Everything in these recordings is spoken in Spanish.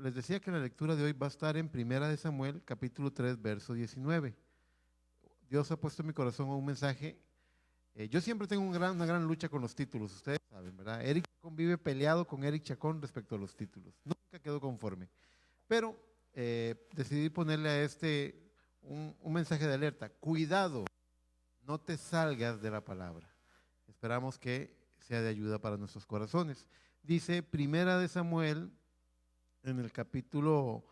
les decía que la lectura de hoy va a estar en Primera de Samuel, capítulo 3, verso 19. Dios ha puesto en mi corazón un mensaje. Yo siempre tengo una gran lucha con los títulos, ustedes saben, ¿verdad? Eric Chacón vive peleado con Eric Chacón respecto a los títulos. Nunca quedó conforme. Pero decidí ponerle a un mensaje de alerta. Cuidado, no te salgas de la palabra. Esperamos que sea de ayuda para nuestros corazones. Dice Primera de Samuel, en el capítulo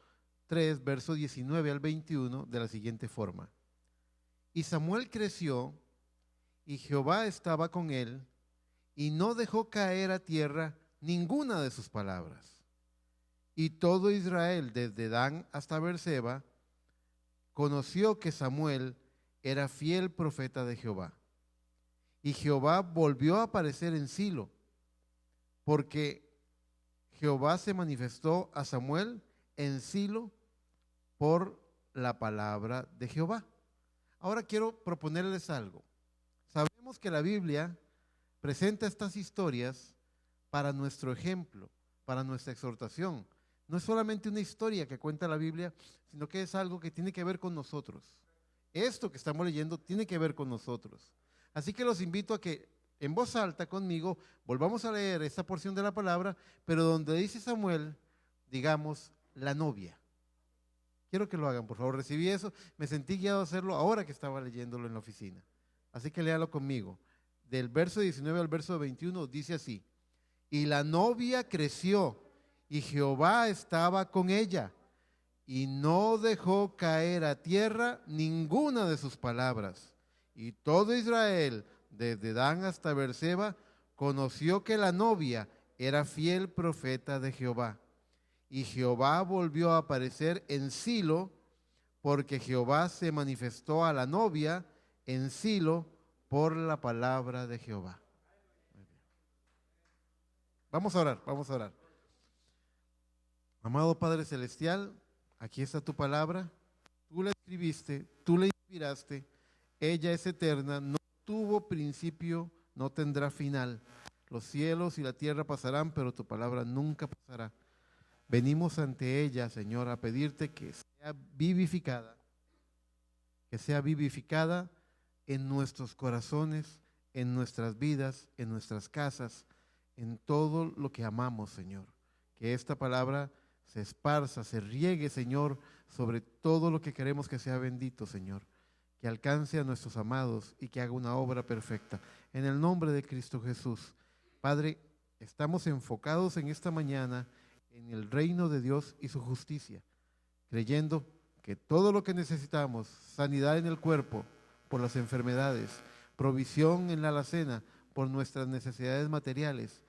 3, verso 19 al 21, de la siguiente forma. Y Samuel creció, y Jehová estaba con él, y no dejó caer a tierra ninguna de sus palabras. Y todo Israel, desde Dan hasta Beerseba, conoció que Samuel era fiel profeta de Jehová. Y Jehová volvió a aparecer en Silo, porque Jehová se manifestó a Samuel en Silo por la palabra de Jehová. Ahora quiero proponerles algo. Sabemos que la Biblia presenta estas historias para nuestro ejemplo, para nuestra exhortación. No es solamente una historia que cuenta la Biblia, sino que es algo que tiene que ver con nosotros. Esto que estamos leyendo tiene que ver con nosotros. Así que los invito a que en voz alta conmigo volvamos a leer esta porción de la palabra, pero donde dice Samuel, digamos la novia. Quiero que lo hagan, por favor. Recibí eso, me sentí guiado a hacerlo ahora que estaba leyéndolo en la oficina. Así que léalo conmigo. Del verso 19 al verso 21 dice así: y la novia creció, y Jehová estaba con ella, y no dejó caer a tierra ninguna de sus palabras. Y todo Israel, desde Dan hasta Beerseba, conoció que la novia era fiel profeta de Jehová. Y Jehová volvió a aparecer en Silo, porque Jehová se manifestó a la novia en Silo por la palabra de Jehová. Vamos a orar, vamos a orar. Amado Padre Celestial, aquí está tu palabra. Tú la escribiste, tú la inspiraste. Ella es eterna, no tuvo principio, no tendrá final. Los cielos y la tierra pasarán, pero tu palabra nunca pasará. Venimos ante ella, Señor, a pedirte que sea vivificada en nuestros corazones, en nuestras vidas, en nuestras casas, en todo lo que amamos, Señor. Que esta palabra se esparza, se riegue, Señor, sobre todo lo que queremos que sea bendito, Señor. Que alcance a nuestros amados y que haga una obra perfecta. En el nombre de Cristo Jesús. Padre, estamos enfocados en esta mañana en el reino de Dios y su justicia, creyendo que todo lo que necesitamos, sanidad en el cuerpo por las enfermedades, provisión en la alacena por nuestras necesidades materiales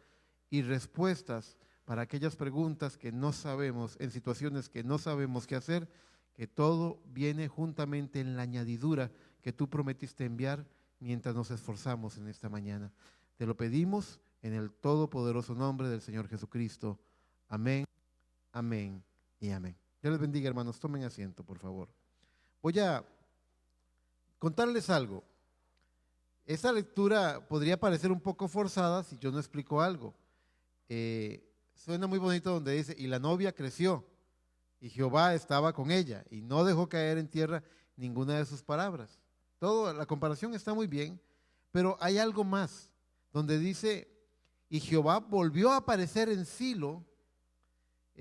y respuestas para aquellas preguntas que no sabemos, en situaciones que no sabemos qué hacer, que todo viene juntamente en la añadidura que tú prometiste enviar mientras nos esforzamos en esta mañana. Te lo pedimos en el todopoderoso nombre del Señor Jesucristo. Amén, amén y amén. Dios les bendiga, hermanos. Tomen asiento, por favor. Voy a contarles algo. Esta lectura podría parecer un poco forzada si yo no explico algo. Suena muy bonito donde dice, y la novia creció, y Jehová estaba con ella, y no dejó caer en tierra ninguna de sus palabras. La comparación está muy bien, pero hay algo más, donde dice, y Jehová volvió a aparecer en Silo.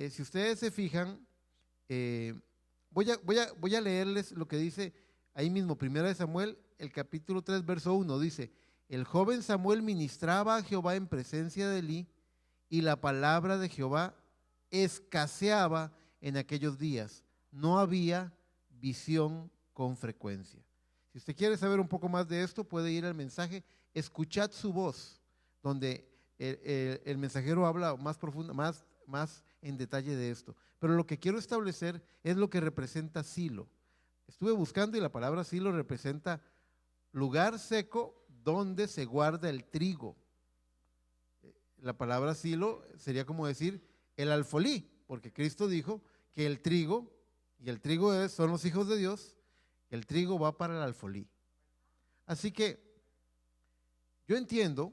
Si ustedes se fijan, voy a leerles lo que dice ahí mismo, Primera de Samuel, el capítulo 3, verso 1, dice, el joven Samuel ministraba a Jehová en presencia de Elí, y la palabra de Jehová escaseaba en aquellos días. No había visión con frecuencia. Si usted quiere saber un poco más de esto, puede ir al mensaje Escuchad su voz, donde el mensajero habla más profundo, más en detalle de esto. Pero lo que quiero establecer es lo que representa Silo. Estuve buscando y la palabra Silo representa lugar seco donde se guarda el trigo. La palabra Silo sería como decir el alfolí, porque Cristo dijo que el trigo, y el trigo son los hijos de Dios, el trigo va para el alfolí. Así que yo entiendo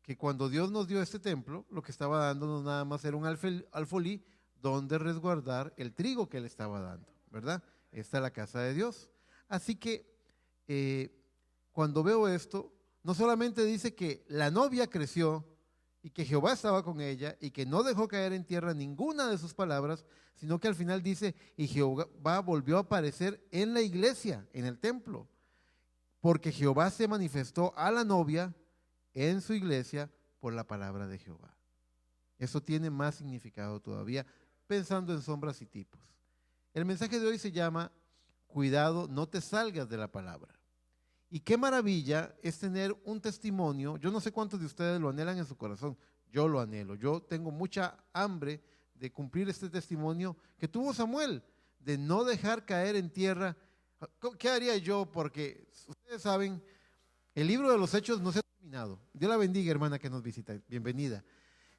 que cuando Dios nos dio este templo, lo que estaba dándonos nada más era un alfolí donde resguardar el trigo que él estaba dando, ¿verdad? Esta es la casa de Dios. Así que cuando veo esto, no solamente dice que la novia creció y que Jehová estaba con ella y que no dejó caer en tierra ninguna de sus palabras, sino que al final dice, y Jehová volvió a aparecer en la iglesia, en el templo, porque Jehová se manifestó a la novia en su iglesia por la palabra de Jehová. Eso tiene más significado todavía, pensando en sombras y tipos. El mensaje de hoy se llama, cuidado, no te salgas de la palabra. Y qué maravilla es tener un testimonio. Yo no sé cuántos de ustedes lo anhelan en su corazón. Yo lo anhelo. Yo tengo mucha hambre de cumplir este testimonio que tuvo Samuel, de no dejar caer en tierra. ¿Qué haría yo? Porque ustedes saben, el libro de los Hechos no se ha terminado. Dios la bendiga, hermana que nos visita. Bienvenida.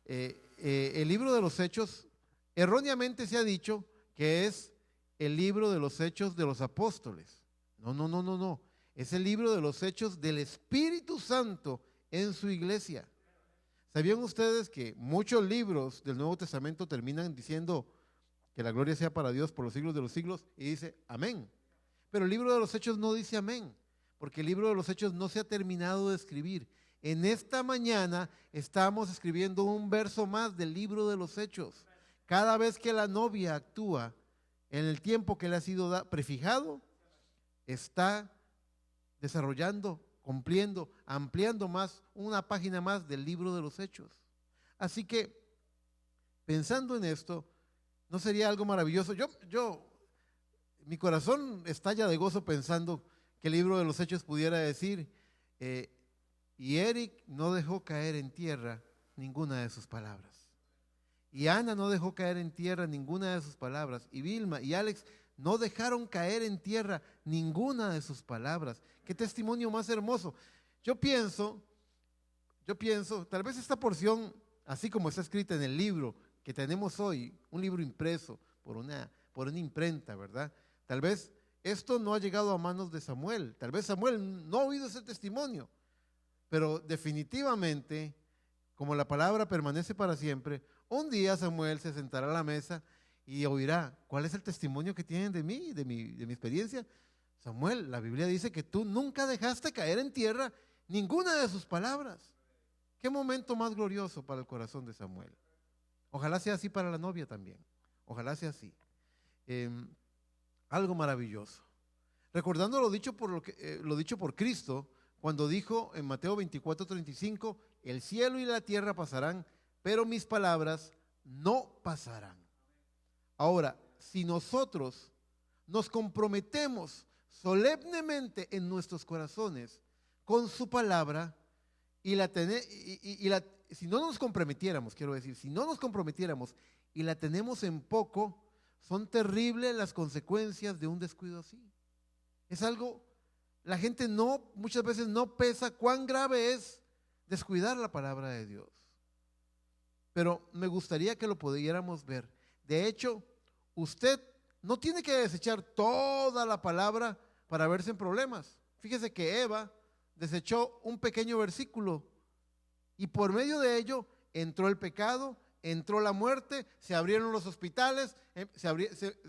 El libro de los Hechos, erróneamente se ha dicho que es el libro de los Hechos de los Apóstoles. No. Es el libro de los Hechos del Espíritu Santo en su iglesia. ¿Sabían ustedes que muchos libros del Nuevo Testamento terminan diciendo que la gloria sea para Dios por los siglos de los siglos? Y dice amén. Pero el libro de los Hechos no dice amén, porque el libro de los Hechos no se ha terminado de escribir. En esta mañana estamos escribiendo un verso más del libro de los Hechos. Cada vez que la novia actúa en el tiempo que le ha sido prefijado, está desarrollando, cumpliendo, ampliando más, una página más del libro de los Hechos. Así que, pensando en esto, ¿no sería algo maravilloso? Mi corazón estalla de gozo pensando que el libro de los Hechos pudiera decir, y Eric no dejó caer en tierra ninguna de sus palabras. Y Ana no dejó caer en tierra ninguna de sus palabras. Y Vilma y Alex no dejaron caer en tierra ninguna de sus palabras. Qué testimonio más hermoso. Yo pienso, tal vez esta porción, así como está escrita en el libro que tenemos hoy, un libro impreso por una imprenta, ¿verdad? Tal vez esto no ha llegado a manos de Samuel. Tal vez Samuel no ha oído ese testimonio. Pero definitivamente, como la palabra permanece para siempre, un día Samuel se sentará a la mesa y oirá, ¿cuál es el testimonio que tienen de mí, de mi experiencia? Samuel, la Biblia dice que tú nunca dejaste caer en tierra ninguna de sus palabras. Qué momento más glorioso para el corazón de Samuel. Ojalá sea así para la novia también. Ojalá sea así. Algo maravilloso. Recordando lo dicho por Cristo, cuando dijo en Mateo 24:35, el cielo y la tierra pasarán, pero mis palabras no pasarán. Ahora, si nosotros nos comprometemos solemnemente en nuestros corazones con su palabra si no nos comprometiéramos, si no nos comprometiéramos y la tenemos en poco, son terribles las consecuencias de un descuido así. Es algo, la gente muchas veces no pesa cuán grave es descuidar la palabra de Dios. Pero me gustaría que lo pudiéramos ver. De hecho, usted no tiene que desechar toda la palabra para verse en problemas. Fíjese que Eva desechó un pequeño versículo y por medio de ello entró el pecado, entró la muerte, se abrieron los hospitales,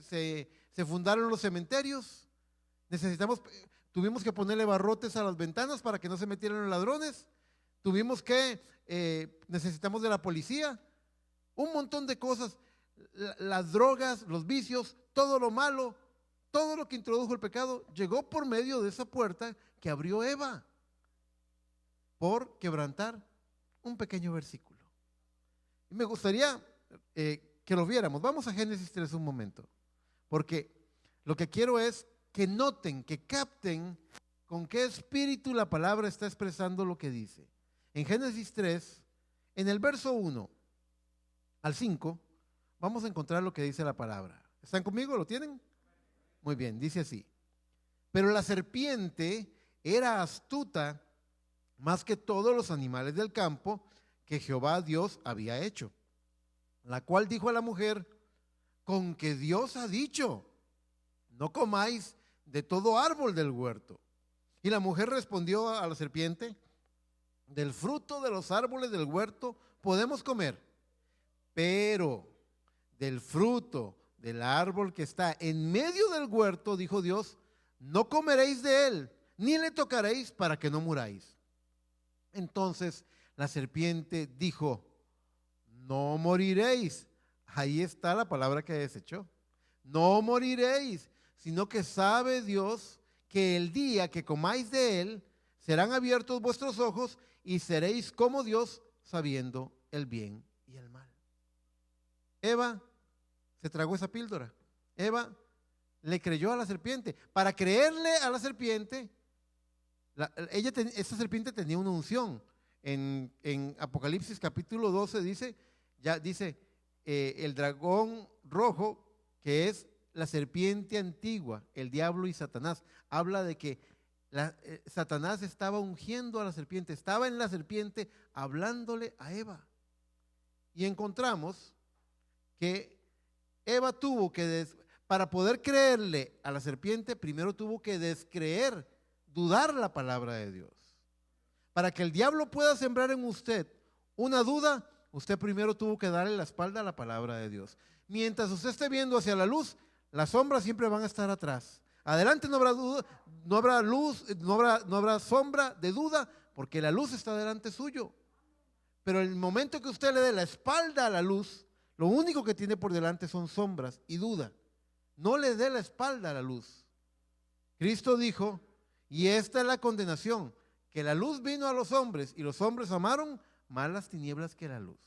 se fundaron los cementerios. Tuvimos que ponerle barrotes a las ventanas para que no se metieran los ladrones. Necesitamos de la policía, un montón de cosas, las drogas, los vicios, todo lo malo, todo lo que introdujo el pecado, llegó por medio de esa puerta que abrió Eva, por quebrantar un pequeño versículo. Y me gustaría que lo viéramos. Vamos a Génesis 3 un momento, porque lo que quiero es que noten, que capten con qué espíritu la palabra está expresando lo que dice. En Génesis 3, en el verso 1 al 5, vamos a encontrar lo que dice la palabra. ¿Están conmigo? ¿Lo tienen? Muy bien, dice así. Pero la serpiente era astuta más que todos los animales del campo que Jehová Dios había hecho, la cual dijo a la mujer, con que Dios ha dicho, no comáis de todo árbol del huerto. Y la mujer respondió a la serpiente, del fruto de los árboles del huerto podemos comer, pero del fruto del árbol que está en medio del huerto, dijo Dios, no comeréis de él, ni le tocaréis para que no muráis. Entonces la serpiente dijo, no moriréis. Ahí está la palabra que desechó. No moriréis, sino que sabe Dios que el día que comáis de él, serán abiertos vuestros ojos y seréis como Dios, sabiendo el bien y el mal. Eva se tragó esa píldora. Eva le creyó a la serpiente. Para creerle a la serpiente, esta serpiente tenía una unción. En Apocalipsis capítulo 12 dice, el dragón rojo, que es la serpiente antigua, el diablo y Satanás, habla de que Satanás estaba ungiendo a la serpiente, estaba en la serpiente hablándole a Eva. Y encontramos que Eva tuvo que, para poder creerle a la serpiente, primero tuvo que descreer, dudar la palabra de Dios. Para que el diablo pueda sembrar en usted una duda, usted primero tuvo que darle la espalda a la palabra de Dios. Mientras usted esté viendo hacia la luz, las sombras siempre van a estar atrás. Adelante no habrá duda, no habrá luz, no habrá sombra de duda, porque la luz está delante suyo. Pero el momento que usted le dé la espalda a la luz, lo único que tiene por delante son sombras y duda. No le dé la espalda a la luz. Cristo dijo, y esta es la condenación, que la luz vino a los hombres y los hombres amaron más las tinieblas que la luz.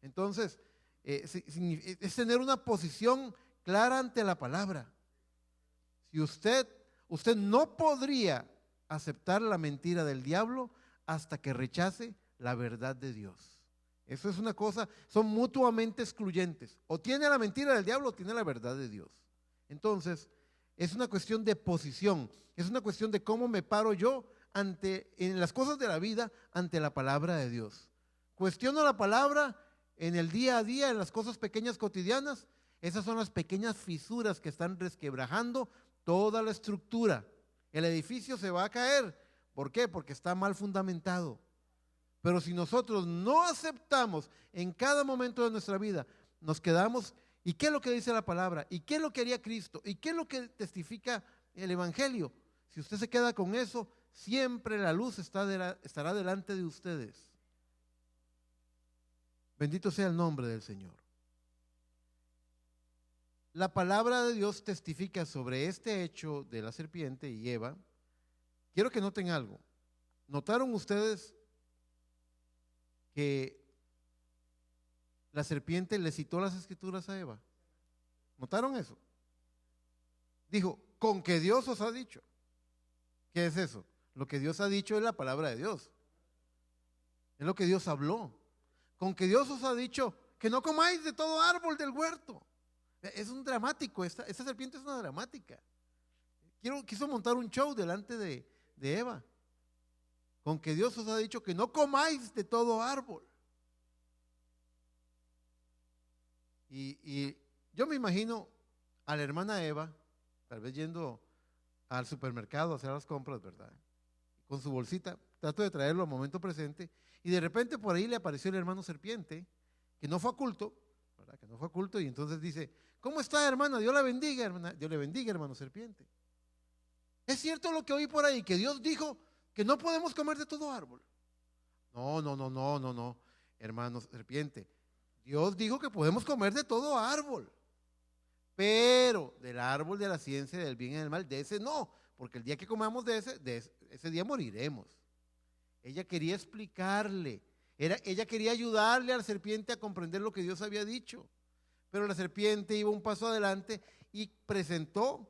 Entonces, es tener una posición clara ante la palabra. Si usted no podría aceptar la mentira del diablo hasta que rechace la verdad de Dios. Eso es una cosa, son mutuamente excluyentes. O tiene la mentira del diablo o tiene la verdad de Dios. Entonces, es una cuestión de posición, es una cuestión de cómo me paro yo en las cosas de la vida ante la palabra de Dios. Cuestiono la palabra en el día a día, en las cosas pequeñas cotidianas. Esas son las pequeñas fisuras que están resquebrajando toda la estructura. El edificio se va a caer. ¿Por qué? Porque está mal fundamentado. Pero si nosotros no aceptamos en cada momento de nuestra vida, nos quedamos, ¿y qué es lo que dice la palabra? ¿Y qué es lo que haría Cristo? ¿Y qué es lo que testifica el Evangelio? Si usted se queda con eso, siempre la luz estará delante de ustedes. Bendito sea el nombre del Señor. La palabra de Dios testifica sobre este hecho de la serpiente y Eva. Quiero que noten algo. ¿Notaron ustedes que la serpiente le citó las escrituras a Eva? ¿Notaron eso? Dijo, con que Dios os ha dicho. ¿Qué es eso? Lo que Dios ha dicho es la palabra de Dios. Es lo que Dios habló. Con que Dios os ha dicho que no comáis de todo árbol del huerto. Es un dramático, esta serpiente es una dramática. Quiso montar un show delante de Eva. Con que Dios os ha dicho que no comáis de todo árbol. Y yo me imagino a la hermana Eva, tal vez yendo al supermercado a hacer las compras, ¿verdad? Con su bolsita, trato de traerlo al momento presente, y de repente por ahí le apareció el hermano serpiente, que no fue a culto, ¿verdad? Que no fue a culto, y entonces dice, ¿cómo está, hermana? Dios la bendiga, hermana. Dios le bendiga, hermano serpiente. ¿Es cierto lo que oí por ahí, que Dios dijo que no podemos comer de todo árbol? No, hermano serpiente. Dios dijo que podemos comer de todo árbol, pero del árbol de la ciencia del bien y del mal, de ese no, porque el día que comamos de ese día moriremos. Ella quería explicarle, ella quería ayudarle a la serpiente a comprender lo que Dios había dicho, pero la serpiente iba un paso adelante y presentó.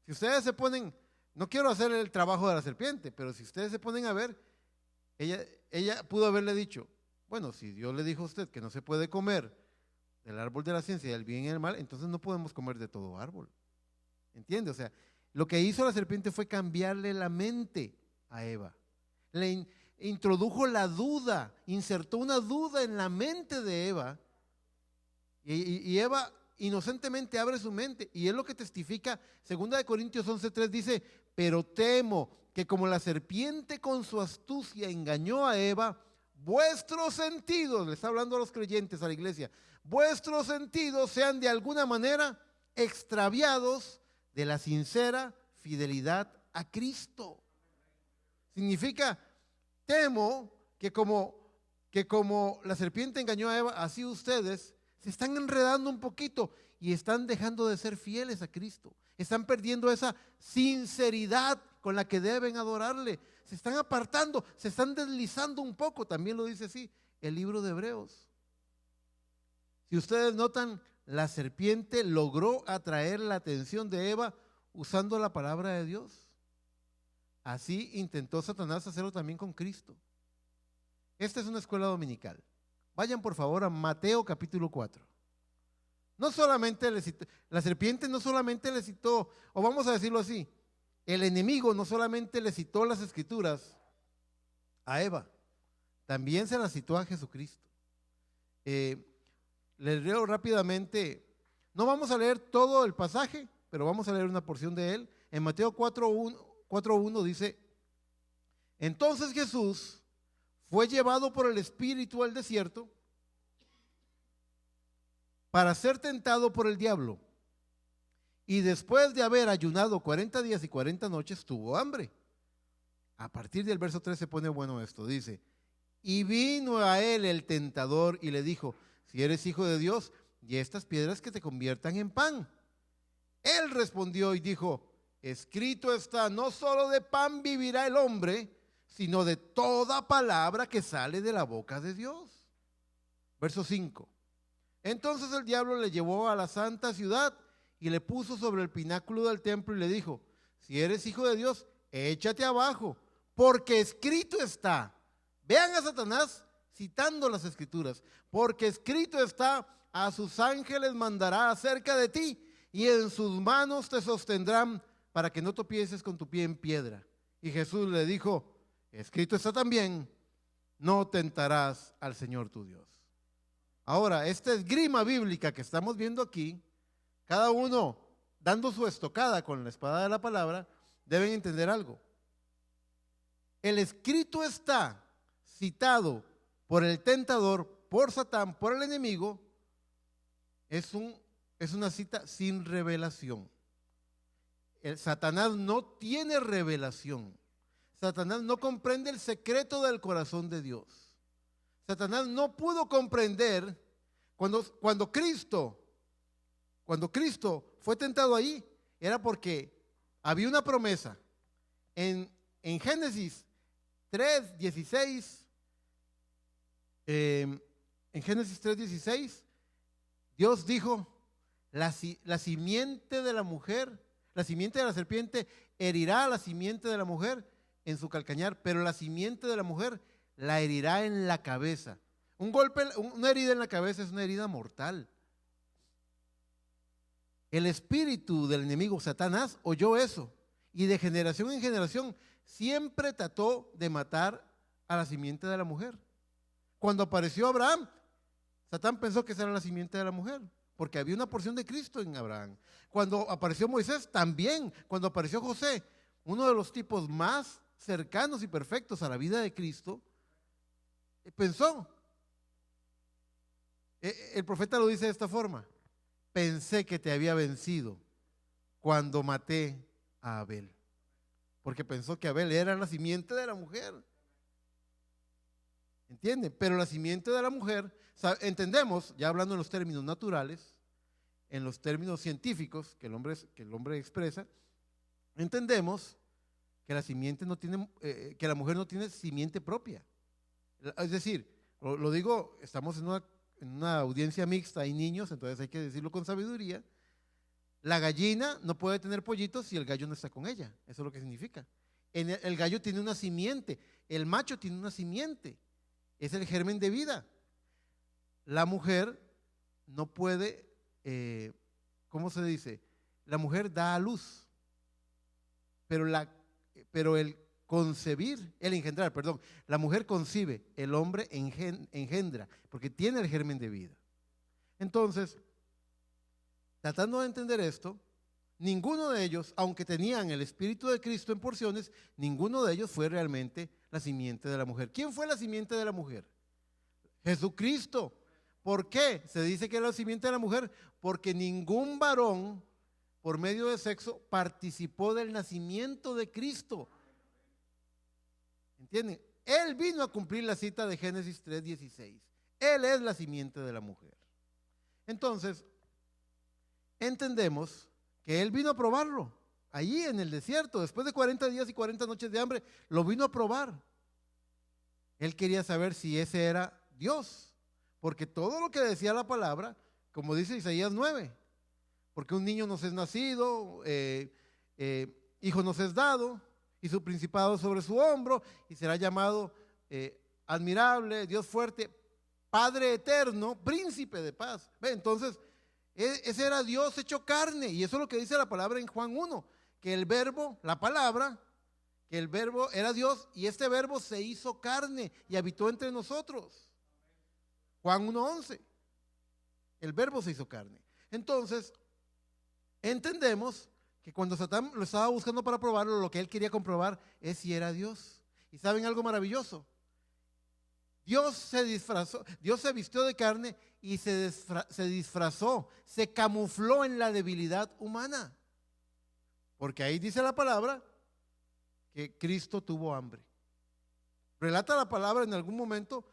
Si ustedes se ponen, no quiero hacer el trabajo de la serpiente, pero si ustedes se ponen a ver, ella pudo haberle dicho, bueno, si Dios le dijo a usted que no se puede comer del árbol de la ciencia del bien y del mal, entonces no podemos comer de todo árbol. ¿Entiende? O sea, lo que hizo la serpiente fue cambiarle la mente a Eva. Le introdujo la duda, insertó una duda en la mente de Eva, y Eva inocentemente abre su mente, y es lo que testifica 2 Corintios 11:3, dice, pero temo que como la serpiente con su astucia engañó a Eva, vuestros sentidos, le está hablando a los creyentes, a la iglesia, vuestros sentidos sean de alguna manera extraviados de la sincera fidelidad a Cristo. Significa, temo que como la serpiente engañó a Eva, así ustedes se están enredando un poquito y están dejando de ser fieles a Cristo. Están perdiendo esa sinceridad con la que deben adorarle. Se están apartando, se están deslizando un poco. También lo dice así el libro de Hebreos. Si ustedes notan, la serpiente logró atraer la atención de Eva usando la palabra de Dios. Así intentó Satanás hacerlo también con Cristo. Esta es una escuela dominical. Vayan por favor a Mateo capítulo 4. No solamente la serpiente no solamente le citó, o vamos a decirlo así, el enemigo no solamente le citó las escrituras a Eva, también se las citó a Jesucristo. Les leo rápidamente, no vamos a leer todo el pasaje, pero vamos a leer una porción de él. En Mateo 4:1 dice, entonces Jesús fue llevado por el Espíritu al desierto para ser tentado por el diablo. Y después de haber ayunado 40 días y 40 noches, tuvo hambre. A partir del verso 3 se pone bueno esto. Dice, y vino a él el tentador y le dijo, si eres hijo de Dios, y estas piedras que te conviertan en pan. Él respondió y dijo, escrito está, no solo de pan vivirá el hombre, sino de toda palabra que sale de la boca de Dios. Verso 5. Entonces el diablo le llevó a la santa ciudad y le puso sobre el pináculo del templo y le dijo, si eres hijo de Dios, échate abajo, porque escrito está. Vean a Satanás citando las escrituras, porque escrito está, a sus ángeles mandará acerca de ti y en sus manos te sostendrán para que no tropieces con tu pie en piedra. Y Jesús le dijo, escrito está también, no tentarás al Señor tu Dios. Ahora, esta esgrima bíblica que estamos viendo aquí, cada uno dando su estocada con la espada de la palabra, deben entender algo. El escrito está citado por el tentador, por Satán, por el enemigo, es una cita sin revelación. Satanás no tiene revelación. Satanás no comprende el secreto del corazón de Dios. Satanás no pudo comprender cuando Cristo fue tentado ahí, era porque había una promesa. En Génesis 3:16, en Génesis 3:16, Dios dijo, la simiente de la mujer, la simiente de la serpiente herirá a la simiente de la mujer en su calcañar, pero la simiente de la mujer la herirá en la cabeza. Un golpe, una herida en la cabeza es una herida mortal. El espíritu del enemigo Satanás oyó eso y de generación en generación siempre trató de matar a la simiente de la mujer. Cuando apareció Abraham, Satán pensó que esa era la simiente de la mujer, porque había una porción de Cristo en Abraham. Cuando apareció Moisés, también. Cuando apareció José, uno de los tipos más cercanos y perfectos a la vida de Cristo, pensó. El profeta lo dice de esta forma: pensé que te había vencido cuando maté a Abel, porque pensó que Abel era la simiente de la mujer. ¿Entienden? Pero la simiente de la mujer, entendemos, ya hablando en los términos naturales, en los términos científicos que el hombre expresa, entendemos que la simiente no tiene, que la mujer no tiene simiente propia. Es decir, lo digo, estamos en una audiencia mixta, hay niños, entonces hay que decirlo con sabiduría. La gallina no puede tener pollitos si el gallo no está con ella. Eso es lo que significa. El gallo tiene una simiente, el macho tiene una simiente, es el germen de vida. La mujer no puede, ¿cómo se dice? La mujer da a luz, pero el engendrar, la mujer concibe, el hombre engendra, porque tiene el germen de vida. Entonces, tratando de entender esto, ninguno de ellos, aunque tenían el Espíritu de Cristo en porciones, ninguno de ellos fue realmente la simiente de la mujer. ¿Quién fue la simiente de la mujer? Jesucristo. ¿Por qué se dice que es la simiente de la mujer? Porque ningún varón por medio de sexo participó del nacimiento de Cristo. ¿Entienden? Él vino a cumplir la cita de Génesis 3:16. Él es la simiente de la mujer. Entonces, entendemos que Él vino a probarlo. Allí en el desierto, después de 40 días y 40 noches de hambre, lo vino a probar. Él quería saber si ese era Dios, porque todo lo que decía la palabra, como dice Isaías 9, porque un niño nos es nacido, hijo nos es dado, y su principado sobre su hombro, y será llamado admirable, Dios fuerte, Padre eterno, príncipe de paz. ¿Ve? Entonces, ese era Dios hecho carne, y eso es lo que dice la palabra en Juan 1, que el verbo, la palabra, que el verbo era Dios, y este verbo se hizo carne y habitó entre nosotros. Juan 1:11, el verbo se hizo carne. Entonces, entendemos que cuando Satán lo estaba buscando para probarlo, lo que él quería comprobar es si era Dios. ¿Y saben algo maravilloso? Dios se disfrazó, Dios se vistió de carne y se disfrazó, se camufló en la debilidad humana. Porque ahí dice la palabra que Cristo tuvo hambre. Relata la palabra en algún momento,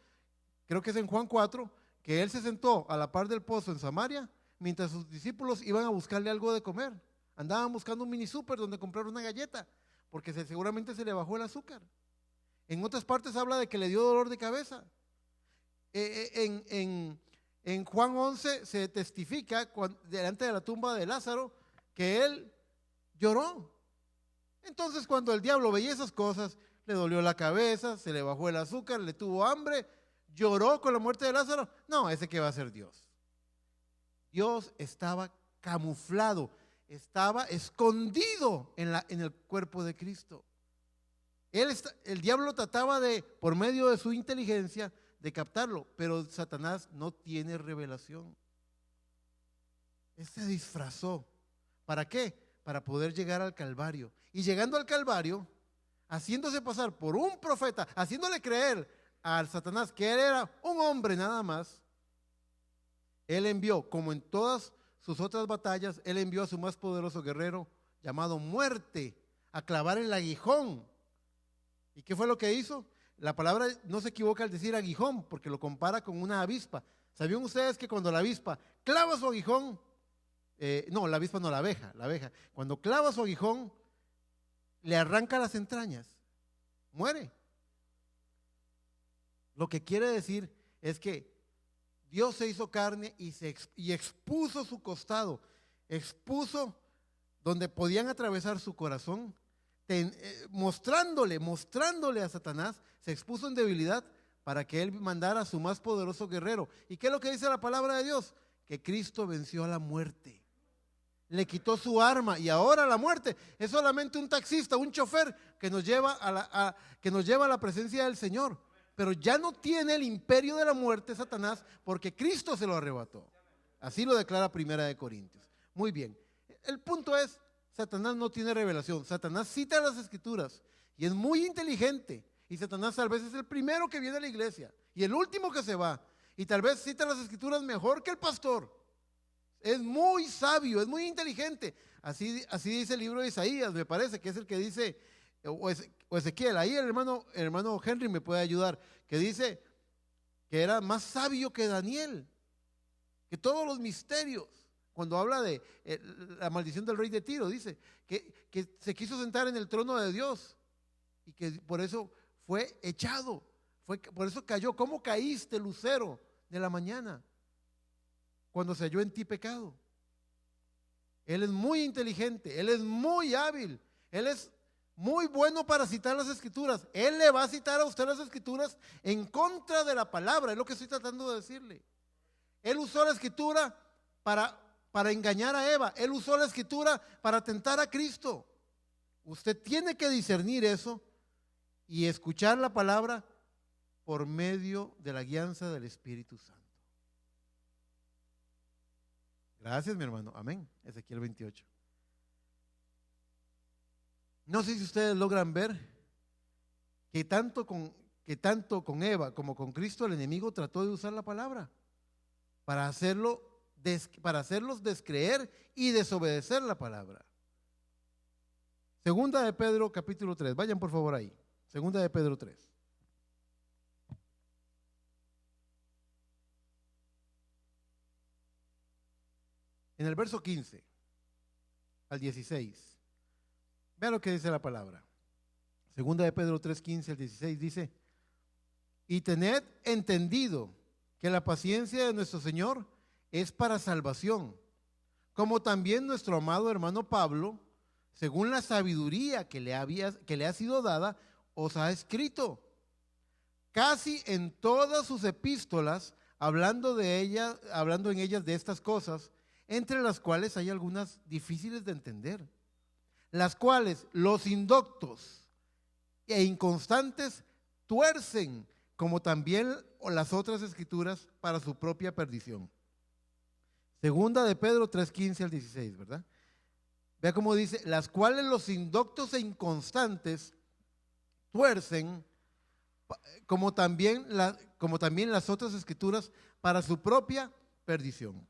creo que es en Juan 4, que él se sentó a la par del pozo en Samaria, mientras sus discípulos iban a buscarle algo de comer. Andaban buscando un mini súper donde comprar una galleta, porque seguramente se le bajó el azúcar. En otras partes habla de que le dio dolor de cabeza. En Juan 11 se testifica delante de la tumba de Lázaro que él lloró. Entonces, cuando el diablo veía esas cosas, le dolió la cabeza, se le bajó el azúcar, le tuvo hambre, lloró con la muerte de Lázaro. No, ese que va a ser Dios. Dios estaba camuflado, estaba escondido en el cuerpo de Cristo. El diablo trataba por medio de su inteligencia, de captarlo, pero Satanás no tiene revelación. Él se disfrazó. ¿Para qué? Para poder llegar al Calvario. Y llegando al Calvario, haciéndose pasar por un profeta, haciéndole creer al Satanás que él era un hombre nada más, él envió, como en todas sus otras batallas, él envió a su más poderoso guerrero, llamado Muerte, a clavar el aguijón. ¿Y qué fue lo que hizo? La palabra no se equivoca al decir aguijón, porque lo compara con una avispa. ¿Sabían ustedes que cuando la avispa clava su aguijón, no, la avispa no, la abeja, cuando clava su aguijón, le arranca las entrañas, muere? Lo que quiere decir es que Dios se hizo carne y expuso su costado, expuso donde podían atravesar su corazón, mostrándole a Satanás, se expuso en debilidad para que él mandara a su más poderoso guerrero. ¿Y qué es lo que dice la palabra de Dios? Que Cristo venció a la muerte, le quitó su arma, y ahora la muerte es solamente un taxista, un chofer que nos lleva a la presencia del Señor. Pero ya no tiene el imperio de la muerte Satanás, porque Cristo se lo arrebató. Así lo declara 1 Corintios. Muy bien, el punto es, Satanás no tiene revelación. Satanás cita las escrituras y es muy inteligente, y Satanás tal vez es el primero que viene a la iglesia y el último que se va, y tal vez cita las escrituras mejor que el pastor. Es muy sabio, es muy inteligente. Así dice el libro de Isaías, me parece que es el que dice, o Ezequiel, ahí el hermano Henry me puede ayudar, que dice que era más sabio que Daniel, que todos los misterios. Cuando habla de la maldición del rey de Tiro, dice que se quiso sentar en el trono de Dios y que por eso fue echado, por eso cayó. ¿Cómo caíste, lucero de la mañana? Cuando se halló en ti pecado. Él es muy inteligente, él es muy hábil, él es muy bueno para citar las escrituras. Él le va a citar a usted las escrituras en contra de la palabra, es lo que estoy tratando de decirle. Él usó la escritura para engañar a Eva, él usó la escritura para tentar a Cristo. Usted tiene que discernir eso y escuchar la palabra por medio de la guianza del Espíritu Santo. Gracias, mi hermano. Amén. Ezequiel 28. No sé si ustedes logran ver que tanto con Eva como con Cristo el enemigo trató de usar la palabra. para hacerlos descreer y desobedecer la palabra. Segunda de Pedro capítulo 3, vayan por favor ahí. Segunda de Pedro 3. En el verso 15 al 16, vean lo que dice la palabra. Segunda de Pedro 3, 15 al 16 dice: y tened entendido que la paciencia de nuestro Señor es para salvación, como también nuestro amado hermano Pablo, según la sabiduría que le ha sido dada, os ha escrito. Casi en todas sus epístolas, hablando en ellas de estas cosas, entre las cuales hay algunas difíciles de entender, las cuales los indoctos e inconstantes tuercen, como también las otras escrituras, para su propia perdición. Segunda de Pedro 3, 15 al 16, ¿verdad? Vea cómo dice: las cuales los indoctos e inconstantes tuercen, como también las otras escrituras, para su propia perdición.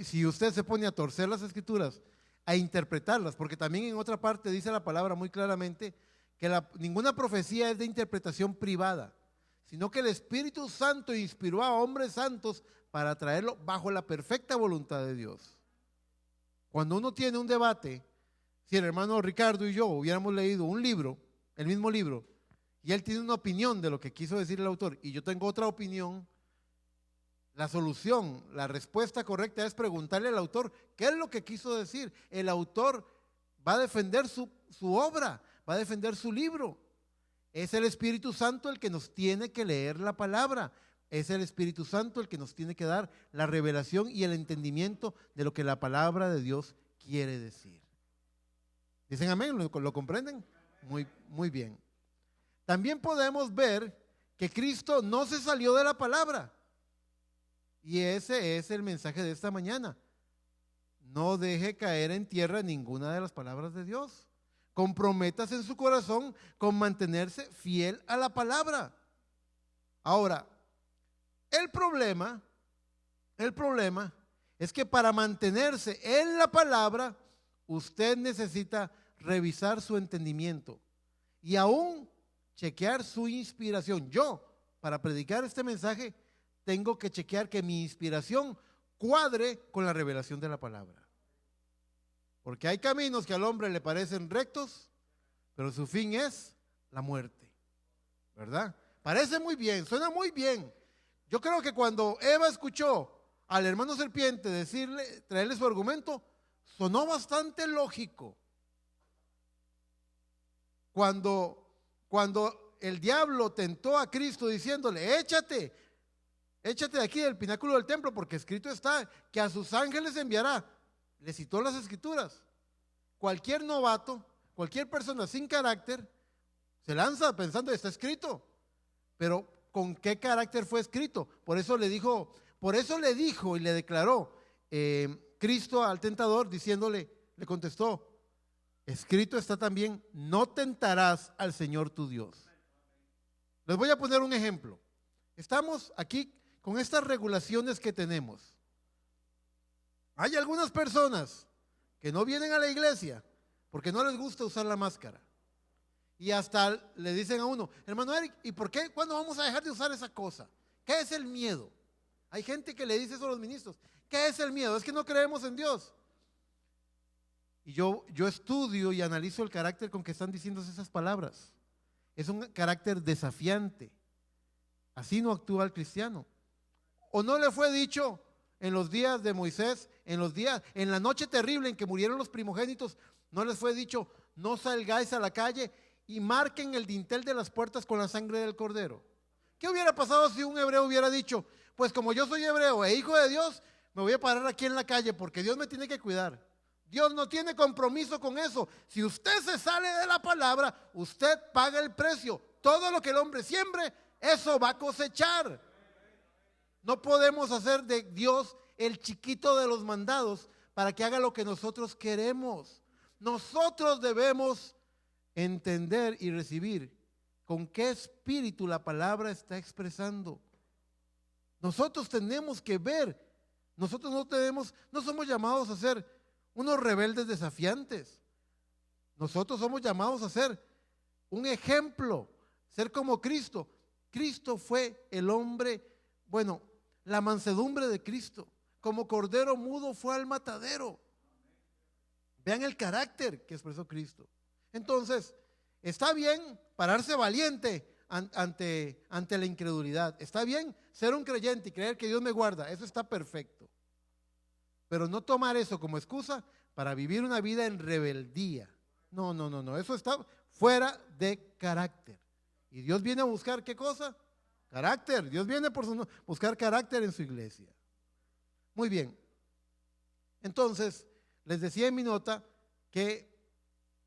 Si usted se pone a torcer las escrituras, a interpretarlas, porque también en otra parte dice la palabra muy claramente que ninguna profecía es de interpretación privada, sino que el Espíritu Santo inspiró a hombres santos para traerlo bajo la perfecta voluntad de Dios. Cuando uno tiene un debate, si el hermano Ricardo y yo hubiéramos leído un libro, el mismo libro, y él tiene una opinión de lo que quiso decir el autor y yo tengo otra opinión, la solución, la respuesta correcta es preguntarle al autor qué es lo que quiso decir. El autor va a defender su obra, va a defender su libro. Es el Espíritu Santo el que nos tiene que leer la palabra. Es el Espíritu Santo el que nos tiene que dar la revelación y el entendimiento de lo que la palabra de Dios quiere decir. ¿Dicen amén? ¿Lo comprenden? Muy bien. También podemos ver que Cristo no se salió de la palabra. Y ese es el mensaje de esta mañana. No deje caer en tierra ninguna de las palabras de Dios. Comprométase en su corazón con mantenerse fiel a la palabra. Ahora, el problema es que para mantenerse en la palabra, usted necesita revisar su entendimiento y aún chequear su inspiración. Yo, para predicar este mensaje, tengo que chequear que mi inspiración cuadre con la revelación de la palabra. Porque hay caminos que al hombre le parecen rectos, pero su fin es la muerte, ¿verdad? Parece muy bien, suena muy bien. Yo creo que cuando Eva escuchó al hermano serpiente traerle su argumento, sonó bastante lógico. Cuando el diablo tentó a Cristo diciéndole: échate de aquí del pináculo del templo, porque escrito está que a sus ángeles enviará. Le citó las escrituras. Cualquier novato, cualquier persona sin carácter, se lanza pensando: está escrito. Pero ¿con qué carácter fue escrito? Por eso le dijo y le declaró Cristo al tentador, diciéndole, le contestó: escrito está también, no tentarás al Señor tu Dios. Les voy a poner un ejemplo. Estamos aquí con estas regulaciones que tenemos. Hay algunas personas que no vienen a la iglesia porque no les gusta usar la máscara. Y hasta le dicen a uno: hermano Eric, ¿y por qué? ¿Cuándo vamos a dejar de usar esa cosa? ¿Qué es el miedo? Hay gente que le dice eso a los ministros. ¿Qué es el miedo? Es que no creemos en Dios. Y yo estudio y analizo el carácter con que están diciéndose esas palabras. Es un carácter desafiante. Así no actúa el cristiano. ¿O no le fue dicho en los días de Moisés, en la noche terrible en que murieron los primogénitos, no les fue dicho: no salgáis a la calle y marquen el dintel de las puertas con la sangre del cordero? ¿Qué hubiera pasado si un hebreo hubiera dicho: pues como yo soy hebreo e hijo de Dios, me voy a parar aquí en la calle porque Dios me tiene que cuidar? Dios no tiene compromiso con eso. Si usted se sale de la palabra, usted paga el precio. Todo lo que el hombre siembre, eso va a cosechar. No podemos hacer de Dios el chiquito de los mandados para que haga lo que nosotros queremos. Nosotros debemos entender y recibir con qué espíritu la palabra está expresando. Nosotros tenemos que ver, nosotros no somos llamados a ser unos rebeldes desafiantes. Nosotros somos llamados a ser un ejemplo, ser como Cristo. Cristo fue el hombre, bueno, la mansedumbre de Cristo. Como cordero mudo fue al matadero. Vean el carácter que expresó Cristo. Entonces, está bien pararse valiente ante la incredulidad. Está bien ser un creyente y creer que Dios me guarda. Eso está perfecto. Pero no tomar eso como excusa para vivir una vida en rebeldía. No. Eso está fuera de carácter. Y Dios viene a buscar ¿qué cosa? Carácter. Dios viene por buscar carácter en su iglesia. Muy bien. Entonces, les decía en mi nota que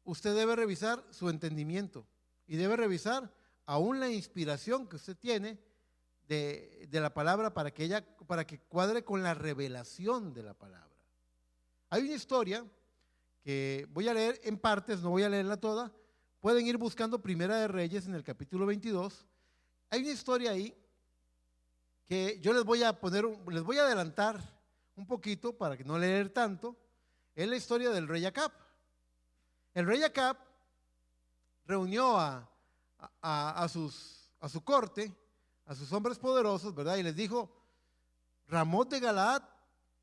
usted debe revisar su entendimiento y debe revisar aún la inspiración que usted tiene de la palabra para que cuadre con la revelación de la palabra. Hay una historia que voy a leer en partes, no voy a leerla toda. Pueden ir buscando Primera de Reyes en el capítulo 22. Hay una historia ahí que yo les voy a adelantar un poquito para que no leer tanto. Es la historia del rey Acab. El rey Acab reunió a su corte, a sus hombres poderosos, ¿verdad? Y les dijo: Ramot de Galaad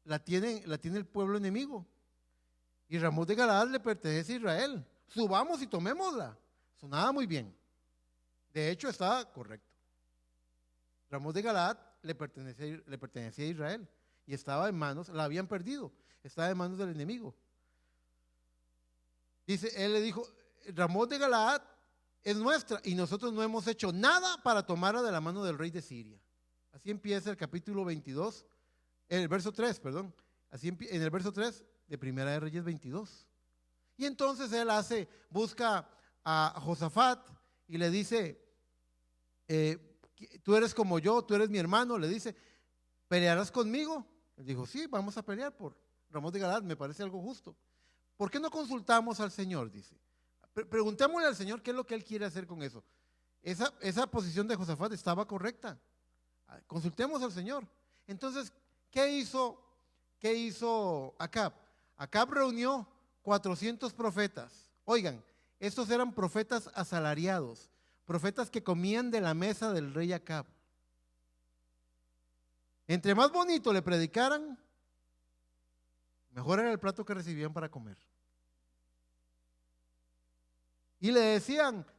la tiene el pueblo enemigo. Y Ramot de Galaad le pertenece a Israel. Subamos y tomémosla. Sonaba muy bien. De hecho, estaba correcto. Ramot de Galaad le pertenecía a Israel. Y estaba en manos, la habían perdido. Estaba en manos del enemigo. Dice, él le dijo: Ramot de Galaad es nuestra y nosotros no hemos hecho nada para tomarla de la mano del rey de Siria. Así empieza el capítulo 22, el verso 3, perdón. En el verso 3 de Primera de Reyes 22. Y entonces él busca a Josafat y le dice: tú eres como yo, tú eres mi hermano. Le dice: ¿pelearás conmigo? Él dijo: sí, vamos a pelear por Ramot de Galaad, me parece algo justo. ¿Por qué no consultamos al Señor? Dice. Preguntémosle al Señor qué es lo que Él quiere hacer con eso. Esa posición de Josafat estaba correcta. Consultemos al Señor. Entonces, ¿qué hizo Acab? Acab reunió 400 profetas. Oigan, estos eran profetas asalariados, profetas que comían de la mesa del rey Acab. Entre más bonito le predicaran, mejor era el plato que recibían para comer. Y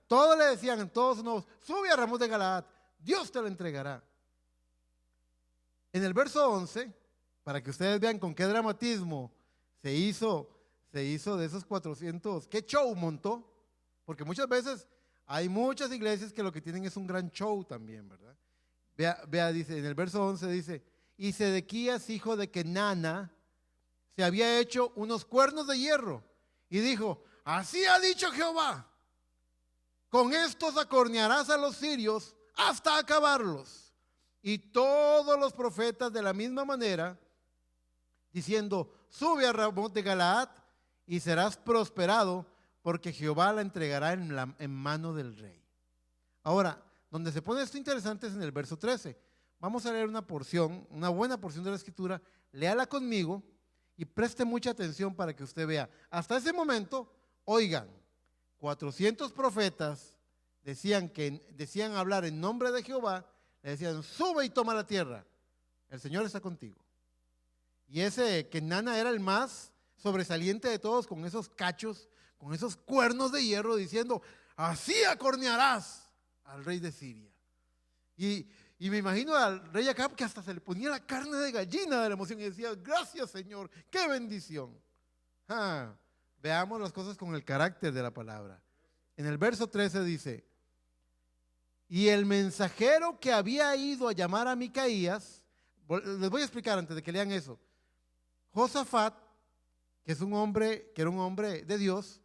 todos le decían en todos sus nuevos: sube a Ramot de Galaad, Dios te lo entregará. En el verso 11, para que ustedes vean con qué dramatismo se hizo de esos 400, qué show montó, porque muchas veces hay muchas iglesias que lo que tienen es un gran show también, ¿verdad? Vea, dice, en el verso 11 dice: y Sedequías, hijo de Kenana, se había hecho unos cuernos de hierro y dijo: así ha dicho Jehová, con estos acornearás a los sirios hasta acabarlos. Y todos los profetas de la misma manera, diciendo: sube a Ramot de Galaad y serás prosperado, porque Jehová la entregará en mano del rey. Ahora, donde se pone esto interesante es en el verso 13. Vamos a leer una buena porción de la escritura. Léala conmigo y preste mucha atención para que usted vea. Hasta ese momento, oigan, 400 profetas decían hablar en nombre de Jehová. Le decían: sube y toma la tierra, el Señor está contigo. Y ese Kenana era el más sobresaliente de todos, con esos cachos, con esos cuernos de hierro, diciendo: así acornearás al rey de Siria. Y me imagino al rey Acab que hasta se le ponía la carne de gallina de la emoción y decía: gracias, Señor, qué bendición. Veamos las cosas con el carácter de la palabra. En el verso 13 dice: y el mensajero que había ido a llamar a Micaías, les voy a explicar antes de que lean eso. Josafat, que era un hombre de Dios,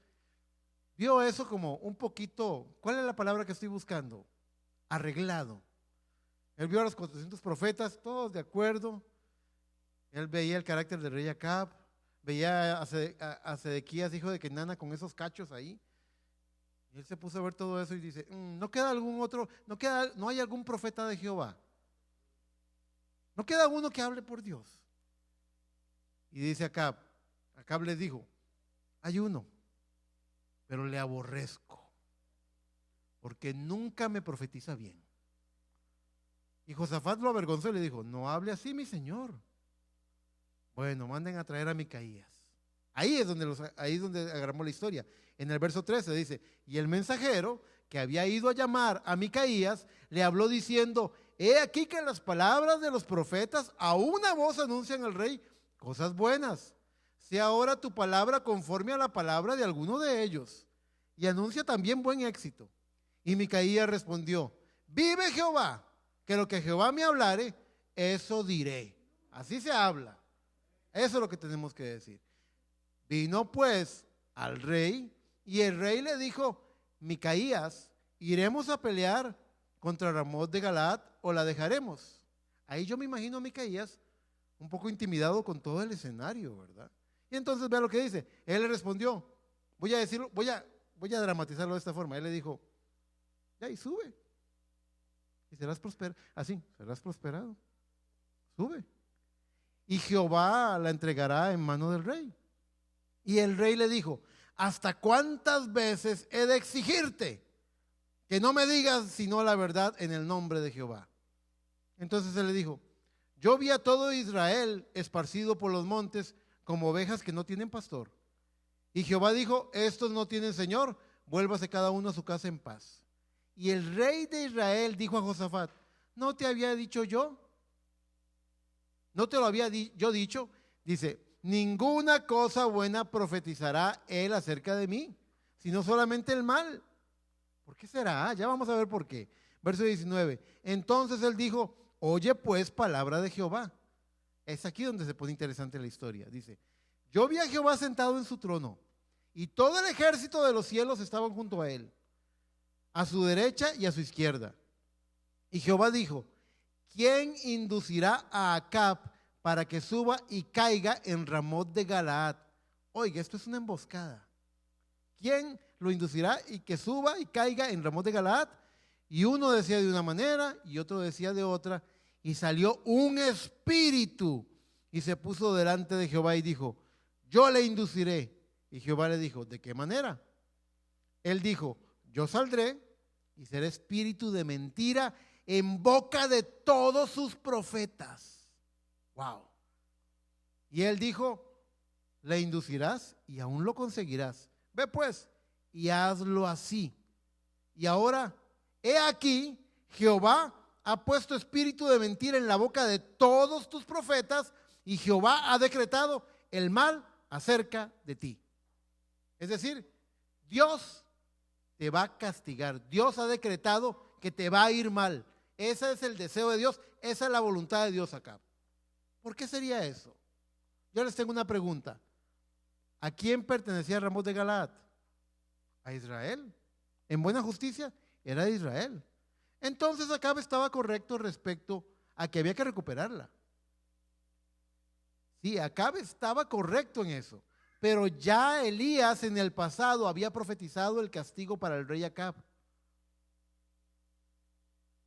vio eso como un poquito, ¿cuál es la palabra que estoy buscando? Arreglado. Él vio a los 400 profetas, todos de acuerdo. Él veía el carácter del rey Acab, veía a Sedequías, hijo de Kenana, con esos cachos ahí. Y él se puso a ver todo eso y dice: no queda algún otro, no hay algún profeta de Jehová. No queda uno que hable por Dios. Y dice Acab les dijo, hay uno, pero le aborrezco, porque nunca me profetiza bien. Y Josafat lo avergonzó y le dijo, no hable así, mi señor. Bueno, manden a traer a Micaías. Ahí es donde agarramos la historia. En el verso 13 dice, y el mensajero que había ido a llamar a Micaías le habló diciendo, he aquí que las palabras de los profetas a una voz anuncian al rey cosas buenas. Sea ahora tu palabra conforme a la palabra de alguno de ellos, y anuncia también buen éxito. Y Micaías respondió, vive Jehová, que lo que Jehová me hablare, eso diré. Así se habla. Eso es lo que tenemos que decir. Vino pues al rey, y el rey le dijo, Micaías, ¿iremos a pelear contra Ramot de Galaad o la dejaremos? Ahí yo me imagino a Micaías un poco intimidado con todo el escenario, ¿verdad? Y entonces vea lo que dice. Él le respondió, voy a dramatizarlo de esta forma. Él le dijo, ya, y sube, y serás prosperado. Así, serás prosperado. Sube. Y Jehová la entregará en mano del rey. Y el rey le dijo, ¿hasta cuántas veces he de exigirte que no me digas sino la verdad en el nombre de Jehová? Entonces él le dijo, yo vi a todo Israel esparcido por los montes como ovejas que no tienen pastor. Y Jehová dijo, estos no tienen señor, vuélvase cada uno a su casa en paz. Y el rey de Israel dijo a Josafat, ¿no te había dicho yo? ¿No te lo había yo dicho? Dice, ninguna cosa buena profetizará él acerca de mí, sino solamente el mal. ¿Por qué será? Ya vamos a ver por qué. Verso 19. Entonces él dijo, oye pues palabra de Jehová. Es aquí donde se pone interesante la historia. Dice, yo vi a Jehová sentado en su trono, y todo el ejército de los cielos estaban junto a él, a su derecha y a su izquierda. Y Jehová dijo, ¿quién inducirá a Acab para que suba y caiga en Ramot de Galaad? Oiga, esto es una emboscada. ¿Quién lo inducirá y que suba y caiga en Ramot de Galaad? Y uno decía de una manera y otro decía de otra. Y salió un espíritu y se puso delante de Jehová y dijo, yo le induciré. Y Jehová le dijo, ¿de qué manera? Él dijo, yo saldré y seré espíritu de mentira en boca de todos sus profetas. Wow. Y él dijo, le inducirás y aún lo conseguirás. Ve pues y hazlo así. Y ahora, he aquí, Jehová ha puesto espíritu de mentira en la boca de todos tus profetas, y Jehová ha decretado el mal acerca de ti. Es decir, Dios te va a castigar. Dios ha decretado que te va a ir mal. Ese es el deseo de Dios, esa es la voluntad de Dios acá. ¿Por qué sería eso? Yo les tengo una pregunta. ¿A quién pertenecía Ramot de Galaad? A Israel. En buena justicia era de Israel. Entonces Acab estaba correcto respecto a que había que recuperarla. Sí, Acab estaba correcto en eso. Pero ya Elías en el pasado había profetizado el castigo para el rey Acab.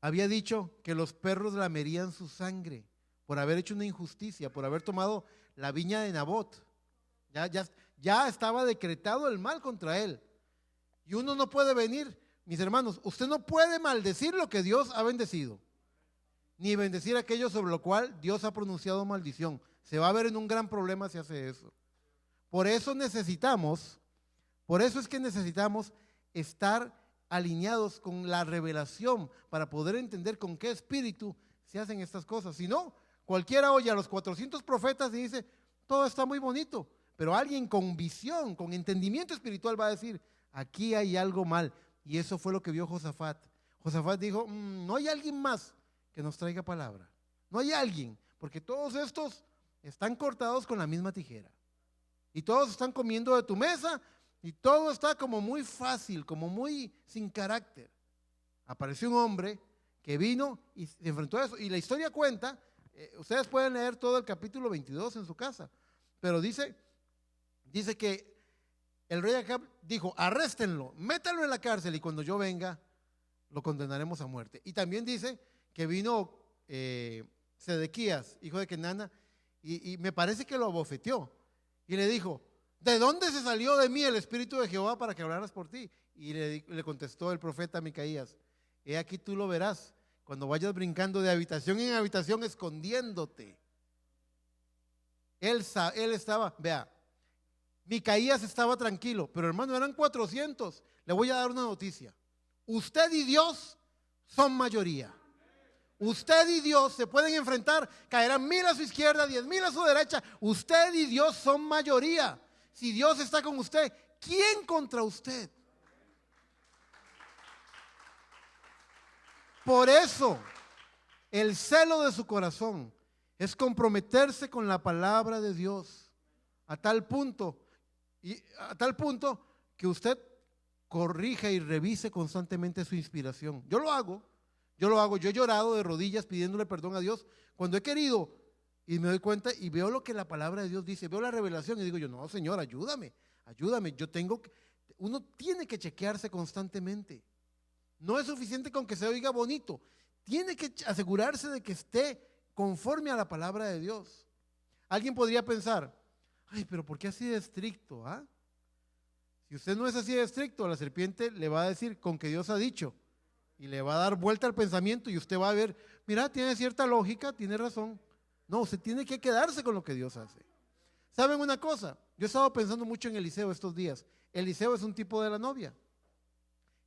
Había dicho que los perros lamerían su sangre por haber hecho una injusticia, por haber tomado la viña de Nabot. Ya estaba decretado el mal contra él. Y uno no puede venir, mis hermanos, usted no puede maldecir lo que Dios ha bendecido, ni bendecir aquello sobre lo cual Dios ha pronunciado maldición. Se va a ver en un gran problema si hace eso. Por eso es que necesitamos estar alineados con la revelación para poder entender con qué espíritu se hacen estas cosas. Si no, cualquiera oye a los 400 profetas y dice, todo está muy bonito, pero alguien con visión, con entendimiento espiritual va a decir, aquí hay algo mal. Y eso fue lo que vio Josafat. Josafat dijo, no hay alguien más que nos traiga palabra. No hay alguien, porque todos estos están cortados con la misma tijera. Y todos están comiendo de tu mesa y todo está como muy fácil, como muy sin carácter. Apareció un hombre que vino y se enfrentó a eso. Y la historia cuenta, ustedes pueden leer todo el capítulo 22 en su casa, pero dice que el rey Acab dijo, arréstenlo, métanlo en la cárcel y cuando yo venga lo condenaremos a muerte. Y también dice que vino Sedequías, hijo de Kenana, y me parece que lo abofeteó. Y le dijo, ¿de dónde se salió de mí el Espíritu de Jehová para que hablaras por ti? Y le contestó el profeta Micaías, he aquí tú lo verás, cuando vayas brincando de habitación en habitación escondiéndote. Él estaba, vea, Micaías estaba tranquilo, pero hermano, eran 400. Le voy a dar una noticia. Usted y Dios son mayoría. Usted y Dios se pueden enfrentar, caerán 1000 a su izquierda, 10,000 a su derecha. Usted y Dios son mayoría. Si Dios está con usted, ¿quién contra usted? Por eso, el celo de su corazón es comprometerse con la palabra de Dios a tal punto que usted corrija y revise constantemente su inspiración. Yo lo hago, yo he llorado de rodillas pidiéndole perdón a Dios cuando he querido y me doy cuenta y veo lo que la palabra de Dios dice, veo la revelación y digo yo, no, Señor, ayúdame, uno tiene que chequearse constantemente. No es suficiente con que se oiga bonito, tiene que asegurarse de que esté conforme a la palabra de Dios. Alguien podría pensar, ay, pero ¿por qué así de estricto? ¿Ah? Si usted no es así de estricto, la serpiente le va a decir con que Dios ha dicho y le va a dar vuelta al pensamiento y usted va a ver, mira, tiene cierta lógica, tiene razón. No, usted tiene que quedarse con lo que Dios hace. ¿Saben una cosa? Yo he estado pensando mucho en Eliseo estos días. Eliseo es un tipo de la novia.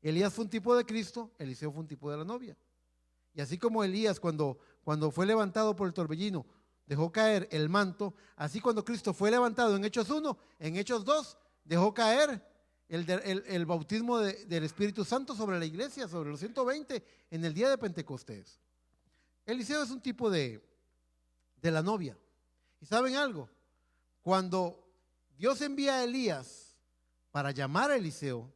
Elías fue un tipo de Cristo, Eliseo fue un tipo de la novia. Y así como Elías cuando fue levantado por el torbellino dejó caer el manto, así cuando Cristo fue levantado en Hechos 1, en Hechos 2 dejó caer el bautismo del Espíritu Santo sobre la iglesia, sobre los 120 en el día de Pentecostés. Eliseo es un tipo de la novia. ¿Y saben algo? Cuando Dios envía a Elías para llamar a Eliseo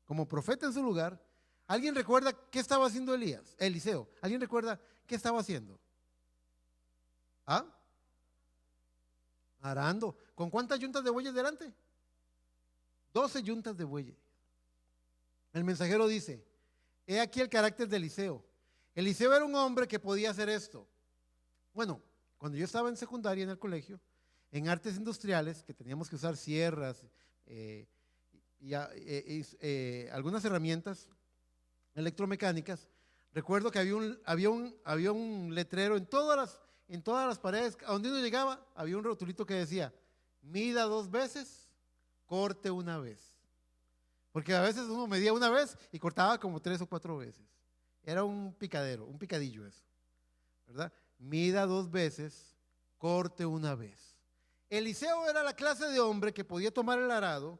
como profeta en su lugar, ¿alguien recuerda qué estaba haciendo Eliseo? ¿Alguien recuerda qué estaba haciendo? ¿Ah? Arando. ¿Con cuántas yuntas de bueyes delante? 12 yuntas de bueyes. El mensajero dice, he aquí el carácter de Eliseo. Eliseo era un hombre que podía hacer esto. Bueno, cuando yo estaba en secundaria en el colegio, en artes industriales, que teníamos que usar sierras algunas herramientas electromecánicas, recuerdo que había un letrero en todas las paredes, a donde uno llegaba, había un rotulito que decía, mida 2 veces, corte 1 vez. Porque a veces uno medía 1 vez y cortaba como 3 o 4 veces. Era un picadillo eso, ¿verdad? Mida 2 veces, corte 1 vez. Eliseo era la clase de hombre que podía tomar el arado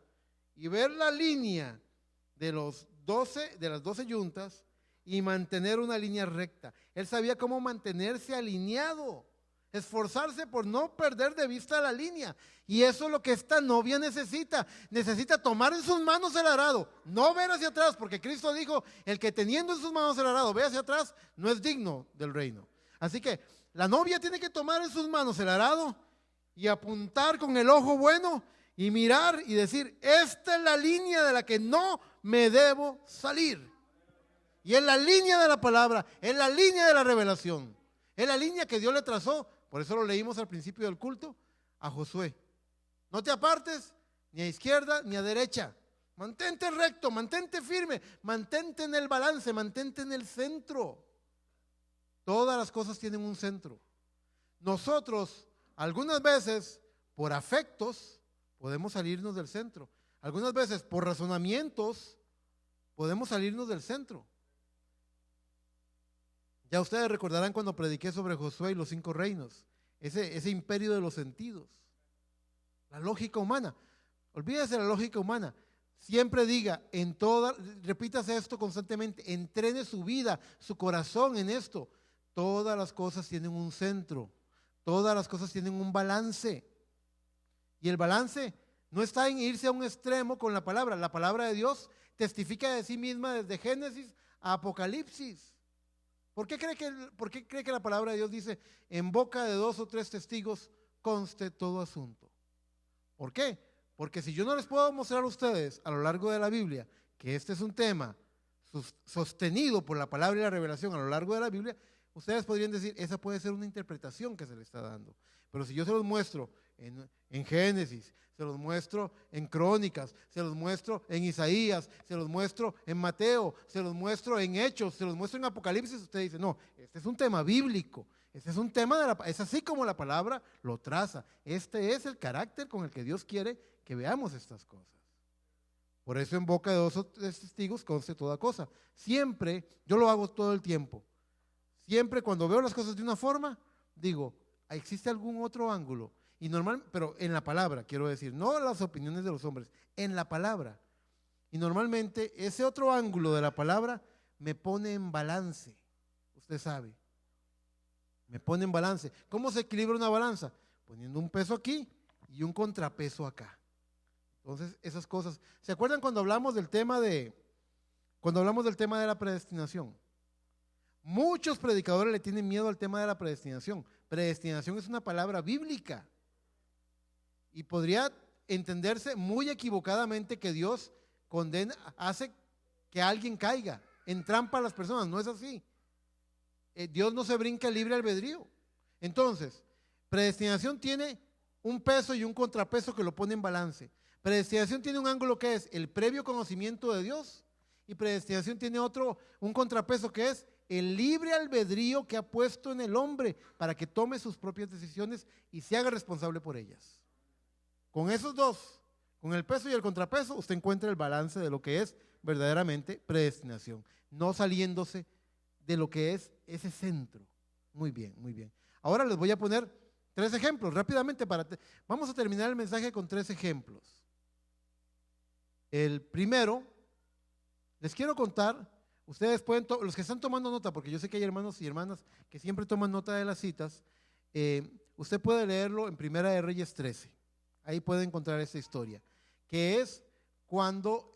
y ver la línea de las 12 yuntas y mantener una línea recta. Él sabía cómo mantenerse alineado, esforzarse por no perder de vista la línea. Y eso es lo que esta novia necesita. Necesita tomar en sus manos el arado, no ver hacia atrás, porque Cristo dijo, el que teniendo en sus manos el arado ve hacia atrás, no es digno del reino. Así que la novia tiene que tomar en sus manos el arado y apuntar con el ojo bueno y mirar y decir, esta es la línea de la que no me debo salir. Y es la línea de la palabra, es la línea de la revelación, es la línea que Dios le trazó. Por eso lo leímos al principio del culto a Josué. No te apartes ni a izquierda ni a derecha. Mantente recto, mantente firme, mantente en el balance, mantente en el centro. Todas las cosas tienen un centro. Nosotros, algunas veces, por afectos, podemos salirnos del centro. Algunas veces, por razonamientos, podemos salirnos del centro. Ya ustedes recordarán cuando prediqué sobre Josué y los 5 reinos, ese imperio de los sentidos, la lógica humana. Olvídese de la lógica humana. Siempre diga, repítase esto constantemente, entrene su vida, su corazón en esto. Todas las cosas tienen un centro, todas las cosas tienen un balance. Y el balance no está en irse a un extremo con la palabra. La palabra de Dios testifica de sí misma desde Génesis a Apocalipsis. ¿Por qué cree que la palabra de Dios dice, en boca de 2 o 3 testigos conste todo asunto? ¿Por qué? Porque si yo no les puedo mostrar a ustedes a lo largo de la Biblia que este es un tema sostenido por la palabra y la revelación a lo largo de la Biblia, ustedes podrían decir, esa puede ser una interpretación que se le está dando. Pero si yo se los muestro en Génesis, se los muestro en Crónicas, se los muestro en Isaías, se los muestro en Mateo, se los muestro en Hechos, se los muestro en Apocalipsis, usted dice, no, este es un tema bíblico, este es un tema es así como la palabra lo traza. Este es el carácter con el que Dios quiere que veamos estas cosas. Por eso en boca de 2 o 3 testigos conste toda cosa. Siempre, yo lo hago todo el tiempo. Siempre cuando veo las cosas de una forma, digo, ¿existe algún otro ángulo? Y normal, pero en la palabra, quiero decir, no las opiniones de los hombres, en la palabra. Y normalmente ese otro ángulo de la palabra me pone en balance. Usted sabe, me pone en balance. ¿Cómo se equilibra una balanza? Poniendo un peso aquí y un contrapeso acá. Entonces, esas cosas. ¿Se acuerdan cuando hablamos del tema de la predestinación? Muchos predicadores le tienen miedo al tema de la predestinación. Predestinación es una palabra bíblica y podría entenderse muy equivocadamente que Dios condena, hace que alguien caiga, entrampa a las personas. No es así. Dios no se brinca el libre albedrío. Entonces, predestinación tiene un peso y un contrapeso que lo pone en balance. Predestinación tiene un ángulo que es el previo conocimiento de Dios, y predestinación tiene un contrapeso que es el libre albedrío que ha puesto en el hombre para que tome sus propias decisiones y se haga responsable por ellas. Con esos dos, con el peso y el contrapeso, usted encuentra el balance de lo que es verdaderamente predestinación, no saliéndose de lo que es ese centro. Muy bien, muy bien. Ahora les voy a poner 3 ejemplos rápidamente. Vamos a terminar el mensaje con 3 ejemplos. El primero, les quiero contar, ustedes pueden, los que están tomando nota, porque yo sé que hay hermanos y hermanas que siempre toman nota de las citas, usted puede leerlo en Primera de Reyes 13, ahí puede encontrar esta historia, que es cuando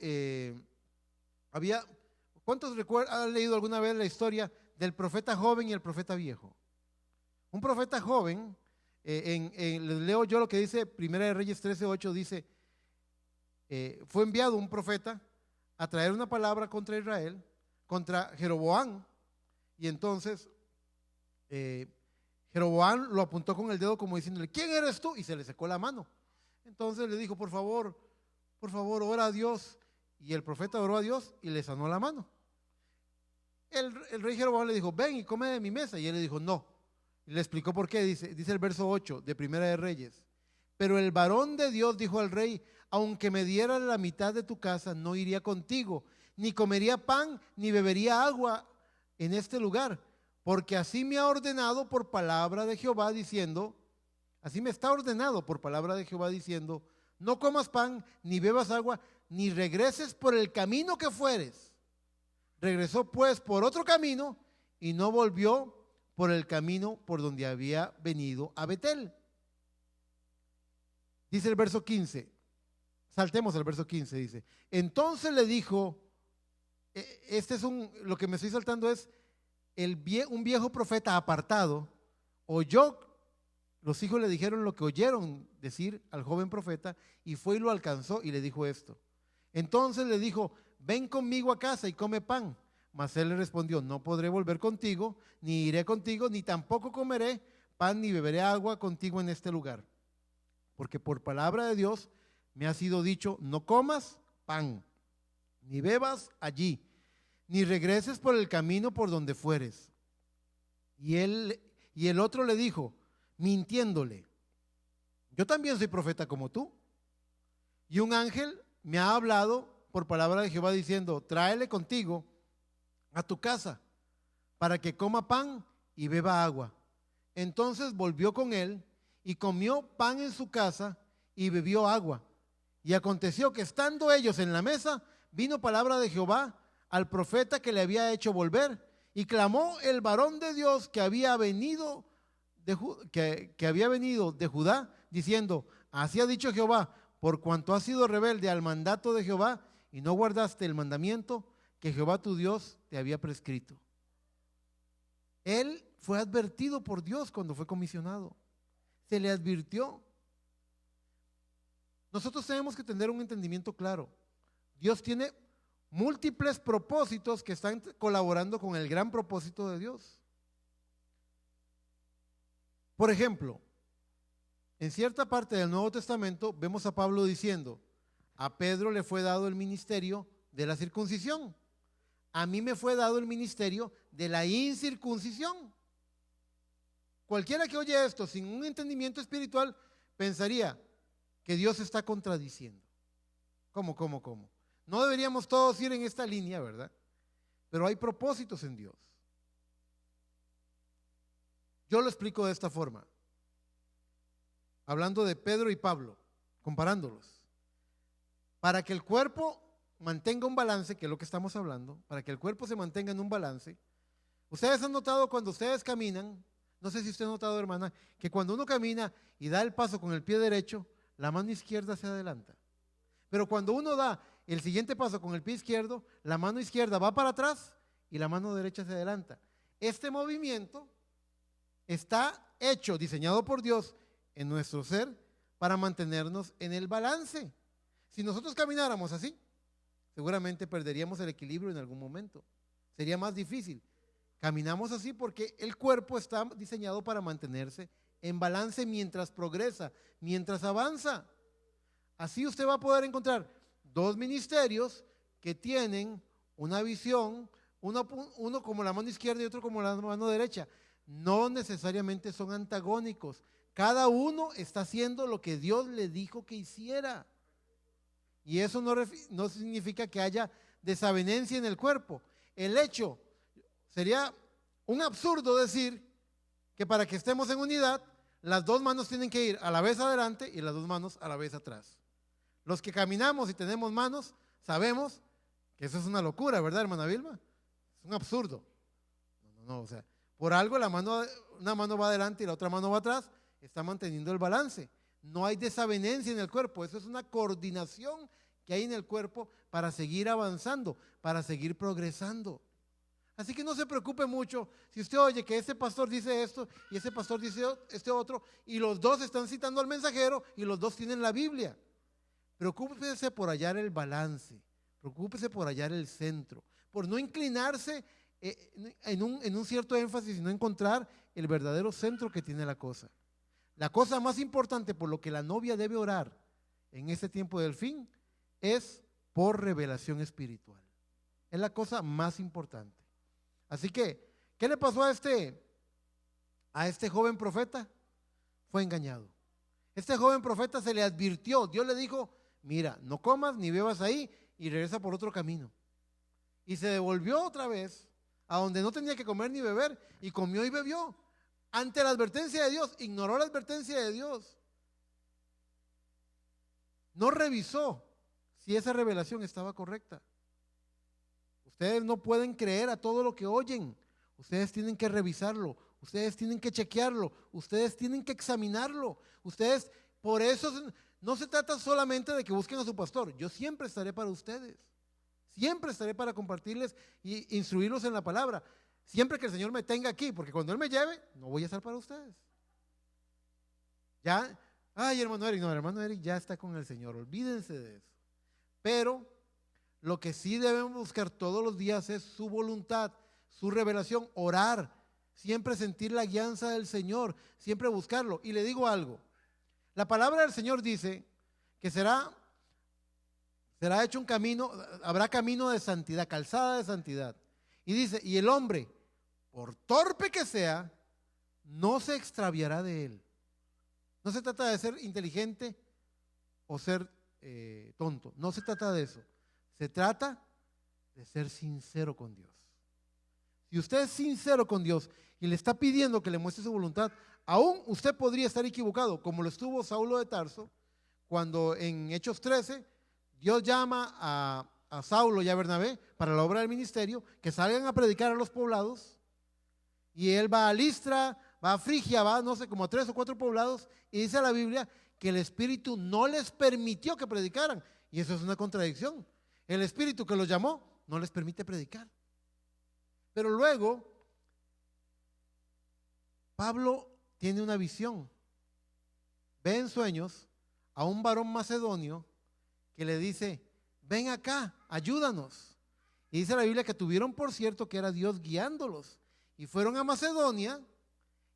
¿cuántos han leído alguna vez la historia del profeta joven y el profeta viejo? Un profeta joven, les leo yo lo que dice Primera de Reyes 13:8, dice, fue enviado un profeta a traer una palabra contra Israel, contra Jeroboam, y entonces Jeroboam lo apuntó con el dedo como diciéndole, ¿quién eres tú? Y se le secó la mano. Entonces le dijo, por favor, ora a Dios. Y el profeta oró a Dios y le sanó la mano. El rey Jeroboam le dijo, ven y come de mi mesa. Y él le dijo, no. Y le explicó por qué. Dice el verso 8 de Primera de Reyes. Pero el varón de Dios dijo al rey, aunque me diera la mitad de tu casa, no iría contigo, ni comería pan, ni bebería agua en este lugar, porque así me ha ordenado por palabra de Jehová diciendo, así me está ordenado por palabra de Jehová diciendo, no comas pan, ni bebas agua, ni regreses por el camino que fueres. Regresó pues por otro camino y no volvió por el camino por donde había venido a Betel. Dice el verso 15, saltemos al verso 15, dice, entonces le dijo, lo que me estoy saltando es, un viejo profeta apartado, oyó, los hijos le dijeron lo que oyeron decir al joven profeta, y fue y lo alcanzó y le dijo esto. Entonces le dijo, ven conmigo a casa y come pan. Mas él le respondió, no podré volver contigo, ni iré contigo, ni tampoco comeré pan, ni beberé agua contigo en este lugar. Porque por palabra de Dios me ha sido dicho, no comas pan, ni bebas allí, ni regreses por el camino por donde fueres. Y el otro le dijo, mintiéndole, yo también soy profeta como tú. Y un ángel me ha hablado por palabra de Jehová diciendo, tráele contigo a tu casa para que coma pan y beba agua. Entonces volvió con él y comió pan en su casa y bebió agua. Y aconteció que estando ellos en la mesa, vino palabra de Jehová al profeta que le había hecho volver, y clamó el varón de Dios que había venido de Judá, diciendo, así ha dicho Jehová, por cuanto has sido rebelde al mandato de Jehová y no guardaste el mandamiento que Jehová tu Dios te había prescrito. Él fue advertido por Dios cuando fue comisionado. Se le advirtió. Nosotros tenemos que tener un entendimiento claro. Dios tiene múltiples propósitos que están colaborando con el gran propósito de Dios. Por ejemplo, en cierta parte del Nuevo Testamento vemos a Pablo diciendo, a Pedro le fue dado el ministerio de la circuncisión, a mí me fue dado el ministerio de la incircuncisión. Cualquiera que oye esto sin un entendimiento espiritual pensaría que Dios está contradiciendo. ¿Cómo? No deberíamos todos ir en esta línea, ¿verdad? Pero hay propósitos en Dios. Yo lo explico de esta forma, hablando de Pedro y Pablo, comparándolos. Para que el cuerpo mantenga un balance, que es lo que estamos hablando, para que el cuerpo se mantenga en un balance, ustedes han notado cuando ustedes caminan, no sé si usted ha notado, hermana, que cuando uno camina y da el paso con el pie derecho, la mano izquierda se adelanta. Pero cuando uno da el siguiente paso con el pie izquierdo, la mano izquierda va para atrás y la mano derecha se adelanta. Este movimiento está hecho, diseñado por Dios en nuestro ser para mantenernos en el balance. Si nosotros camináramos así, seguramente perderíamos el equilibrio en algún momento. Sería más difícil. Caminamos así porque el cuerpo está diseñado para mantenerse en balance mientras progresa, mientras avanza. Así usted va a poder encontrar dos ministerios que tienen una visión, uno como la mano izquierda y otro como la mano derecha. No necesariamente son antagónicos. Cada uno está haciendo lo que Dios le dijo que hiciera. Y eso no significa que haya desavenencia en el cuerpo. El hecho, sería un absurdo decir que para que estemos en unidad, las dos manos tienen que ir a la vez adelante y las dos manos a la vez atrás. Los que caminamos y tenemos manos, sabemos que eso es una locura, ¿verdad, hermana Vilma? Es un absurdo. No, o sea, por algo una mano va adelante y la otra mano va atrás, está manteniendo el balance. No hay desavenencia en el cuerpo, eso es una coordinación que hay en el cuerpo para seguir avanzando, para seguir progresando. Así que no se preocupe mucho si usted oye que ese pastor dice esto y ese pastor dice este otro y los dos están citando al mensajero y los dos tienen la Biblia. Preocúpese por hallar el balance, preocúpese por hallar el centro, por no inclinarse en un cierto énfasis, sino encontrar el verdadero centro que tiene la cosa. La cosa más importante por lo que la novia debe orar en este tiempo del fin es por revelación espiritual. Es la cosa más importante. Así que, ¿qué le pasó a este joven profeta? Fue engañado. Este joven profeta se le advirtió, Dios le dijo, mira, no comas ni bebas ahí y regresa por otro camino. Y se devolvió otra vez a donde no tenía que comer ni beber y comió y bebió. Ante la advertencia de Dios, ignoró la advertencia de Dios. No revisó si esa revelación estaba correcta. Ustedes no pueden creer a todo lo que oyen. Ustedes tienen que revisarlo. Ustedes tienen que chequearlo. Ustedes tienen que examinarlo. Ustedes, por eso no se trata solamente de que busquen a su pastor. Yo siempre estaré para ustedes. Siempre estaré para compartirles e instruirlos en la palabra. Siempre que el Señor me tenga aquí, porque cuando Él me lleve, no voy a estar para ustedes. Ya, ay, hermano Eric, no, hermano Eric ya está con el Señor, olvídense de eso. Pero lo que sí debemos buscar todos los días es su voluntad, su revelación, orar, siempre sentir la guianza del Señor, siempre buscarlo. Y le digo algo, la palabra del Señor dice que será hecho un camino, habrá camino de santidad, calzada de santidad. Y dice, y el hombre, por torpe que sea, no se extraviará de él. No se trata de ser inteligente o ser tonto, no se trata de eso. Se trata de ser sincero con Dios. Si usted es sincero con Dios y le está pidiendo que le muestre su voluntad, aún usted podría estar equivocado, como lo estuvo Saulo de Tarso, cuando en Hechos 13, Dios llama a Saulo y a Bernabé para la obra del ministerio, que salgan a predicar a los poblados, y él va a Listra, va a Frigia, va no sé, como a 3 o 4 poblados, y dice la Biblia que el Espíritu no les permitió que predicaran, y eso es una contradicción. El Espíritu que los llamó no les permite predicar. Pero luego Pablo tiene una visión, ve en sueños a un varón macedonio que le dice, ven acá, ayúdanos. Y dice la Biblia que tuvieron por cierto que era Dios guiándolos. Y fueron a Macedonia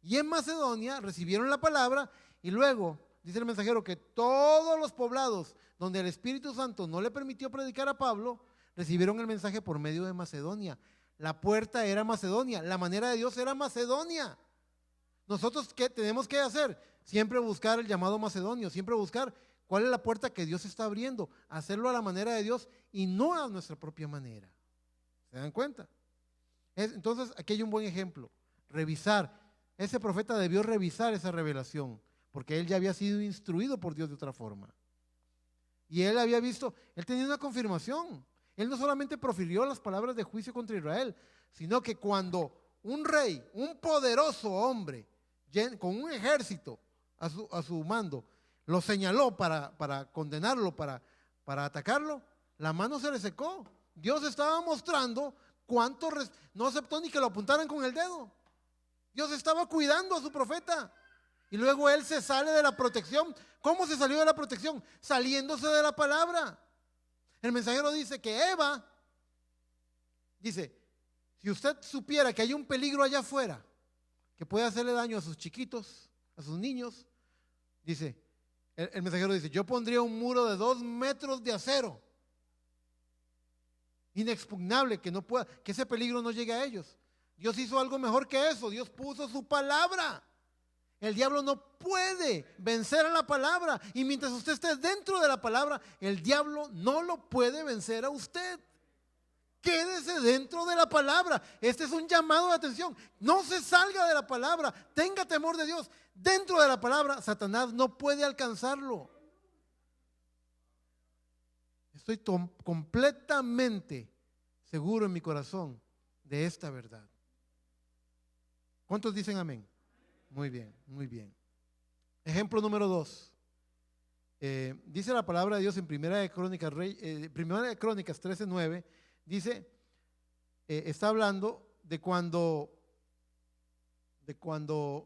Y en Macedonia recibieron la palabra y luego dice el mensajero que todos los poblados donde el Espíritu Santo no le permitió predicar a Pablo, recibieron el mensaje por medio de Macedonia. La puerta era Macedonia, la manera de Dios era Macedonia. Nosotros, ¿qué tenemos que hacer? Siempre buscar el llamado macedonio, siempre buscar cuál es la puerta que Dios está abriendo, hacerlo a la manera de Dios y no a nuestra propia manera. ¿Se dan cuenta? Entonces, aquí hay un buen ejemplo, revisar. Ese profeta debió revisar esa revelación, porque él ya había sido instruido por Dios de otra forma. Y él había visto, él tenía una confirmación. Él no solamente profirió las palabras de juicio contra Israel, sino que cuando un rey, un poderoso hombre, con un ejército a su mando, lo señaló para condenarlo, para atacarlo, la mano se le secó. Dios estaba mostrando no aceptó ni que lo apuntaran con el dedo. Dios estaba cuidando a su profeta. Y luego él se sale de la protección. ¿Cómo se salió de la protección? Saliéndose de la palabra. El mensajero dice que Eva, dice, si usted supiera que hay un peligro allá afuera, que puede hacerle daño a sus chiquitos, a sus niños, dice, el mensajero dice, yo pondría un muro de 2 metros de acero, inexpugnable, que ese peligro no llegue a ellos. Dios hizo algo mejor que eso. Dios puso su palabra. El diablo no puede vencer a la palabra. Y mientras usted esté dentro de la palabra, el diablo no lo puede vencer a usted. Quédese dentro de la palabra. Este es un llamado de atención. No se salga de la palabra. Tenga temor de Dios. Dentro de la palabra, Satanás no puede alcanzarlo. Estoy completamente seguro en mi corazón de esta verdad. ¿Cuántos dicen amén? Muy bien, muy bien. Ejemplo número 2. Dice la palabra de Dios en Primera de Crónicas 13:9. Dice, está hablando de cuando,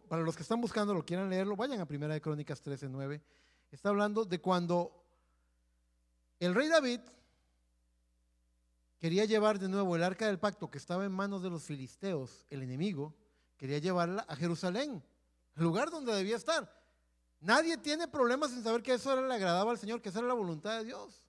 para los que están buscando, lo quieran leerlo, vayan a Primera de Crónicas 13:9. Está hablando de cuando el rey David quería llevar de nuevo el arca del pacto que estaba en manos de los filisteos, el enemigo, quería llevarla a Jerusalén, el lugar donde debía estar. Nadie tiene problemas en saber que eso le agradaba al Señor, que esa era la voluntad de Dios.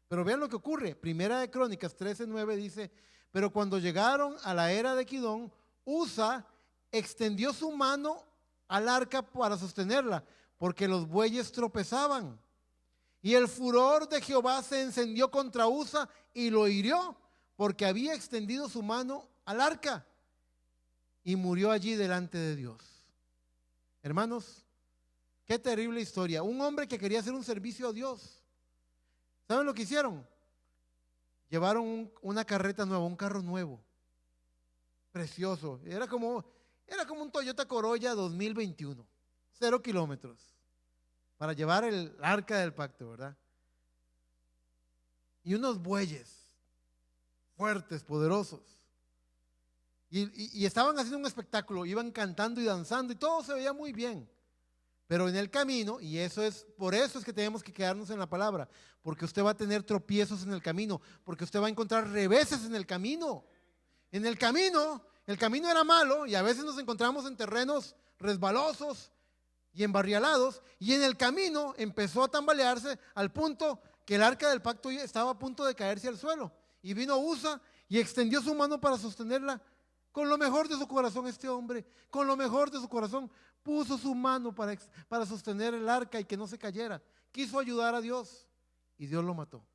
Pero vean lo que ocurre. Primera de Crónicas 13:9 dice, pero cuando llegaron a la era de Kidón, Usa extendió su mano al arca para sostenerla, porque los bueyes tropezaban. Y el furor de Jehová se encendió contra Usa y lo hirió, porque había extendido su mano al arca. Y murió allí delante de Dios. Hermanos, qué terrible historia. Un hombre que quería hacer un servicio a Dios. ¿Saben lo que hicieron? Llevaron una carreta nueva, un carro nuevo, precioso. Era como un Toyota Corolla 2021, 0 kilómetros, para llevar el arca del pacto, ¿verdad? Y unos bueyes fuertes, poderosos. Y estaban haciendo un espectáculo, iban cantando y danzando y todo se veía muy bien. Pero en el camino, y por eso es que tenemos que quedarnos en la palabra, porque usted va a tener tropiezos en el camino, porque usted va a encontrar reveses en el camino. En el camino era malo y a veces nos encontramos en terrenos resbalosos y embarrialados, y en el camino empezó a tambalearse al punto que el arca del pacto estaba a punto de caerse al suelo. Y vino Usa y extendió su mano para sostenerla. Con lo mejor de su corazón este hombre, con lo mejor de su corazón, puso su mano para sostener el arca y que no se cayera. Quiso ayudar a Dios y Dios lo mató.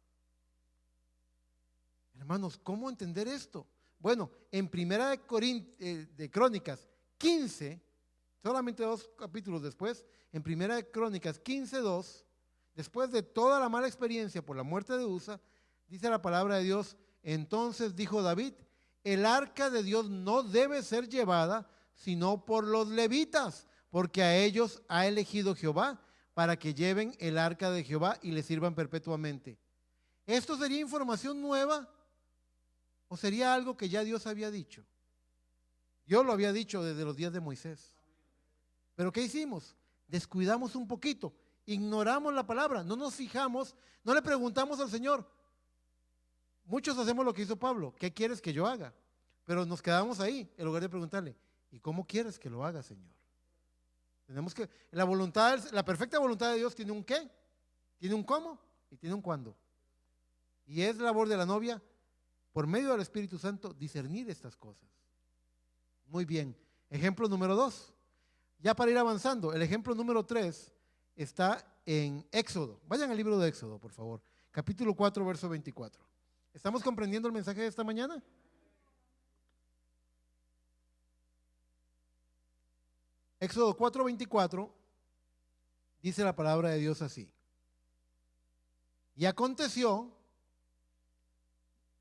Hermanos, ¿cómo entender esto? Bueno, en Primera de Crónicas 15, solamente 2 capítulos después, en Primera de Crónicas 15:2, después de toda la mala experiencia por la muerte de Usa, dice la palabra de Dios, entonces dijo David, el arca de Dios no debe ser llevada sino por los levitas, porque a ellos ha elegido Jehová para que lleven el arca de Jehová y le sirvan perpetuamente. ¿Esto sería información nueva o sería algo que ya Dios había dicho? Dios lo había dicho desde los días de Moisés. ¿Pero qué hicimos? Descuidamos un poquito, ignoramos la palabra, no nos fijamos, no le preguntamos al Señor. Muchos hacemos lo que hizo Pablo, ¿qué quieres que yo haga? Pero nos quedamos ahí en lugar de preguntarle, ¿y cómo quieres que lo haga, Señor? Tenemos que, la perfecta voluntad de Dios tiene un qué, tiene un cómo y tiene un cuándo. Y es labor de la novia, por medio del Espíritu Santo, discernir estas cosas. Muy bien. Ejemplo número 2. Ya para ir avanzando, el ejemplo número 3 está en Éxodo. Vayan al libro de Éxodo, por favor. Capítulo 4, verso 24. ¿Estamos comprendiendo el mensaje de esta mañana? Éxodo 4, 24 dice la palabra de Dios así. Y aconteció,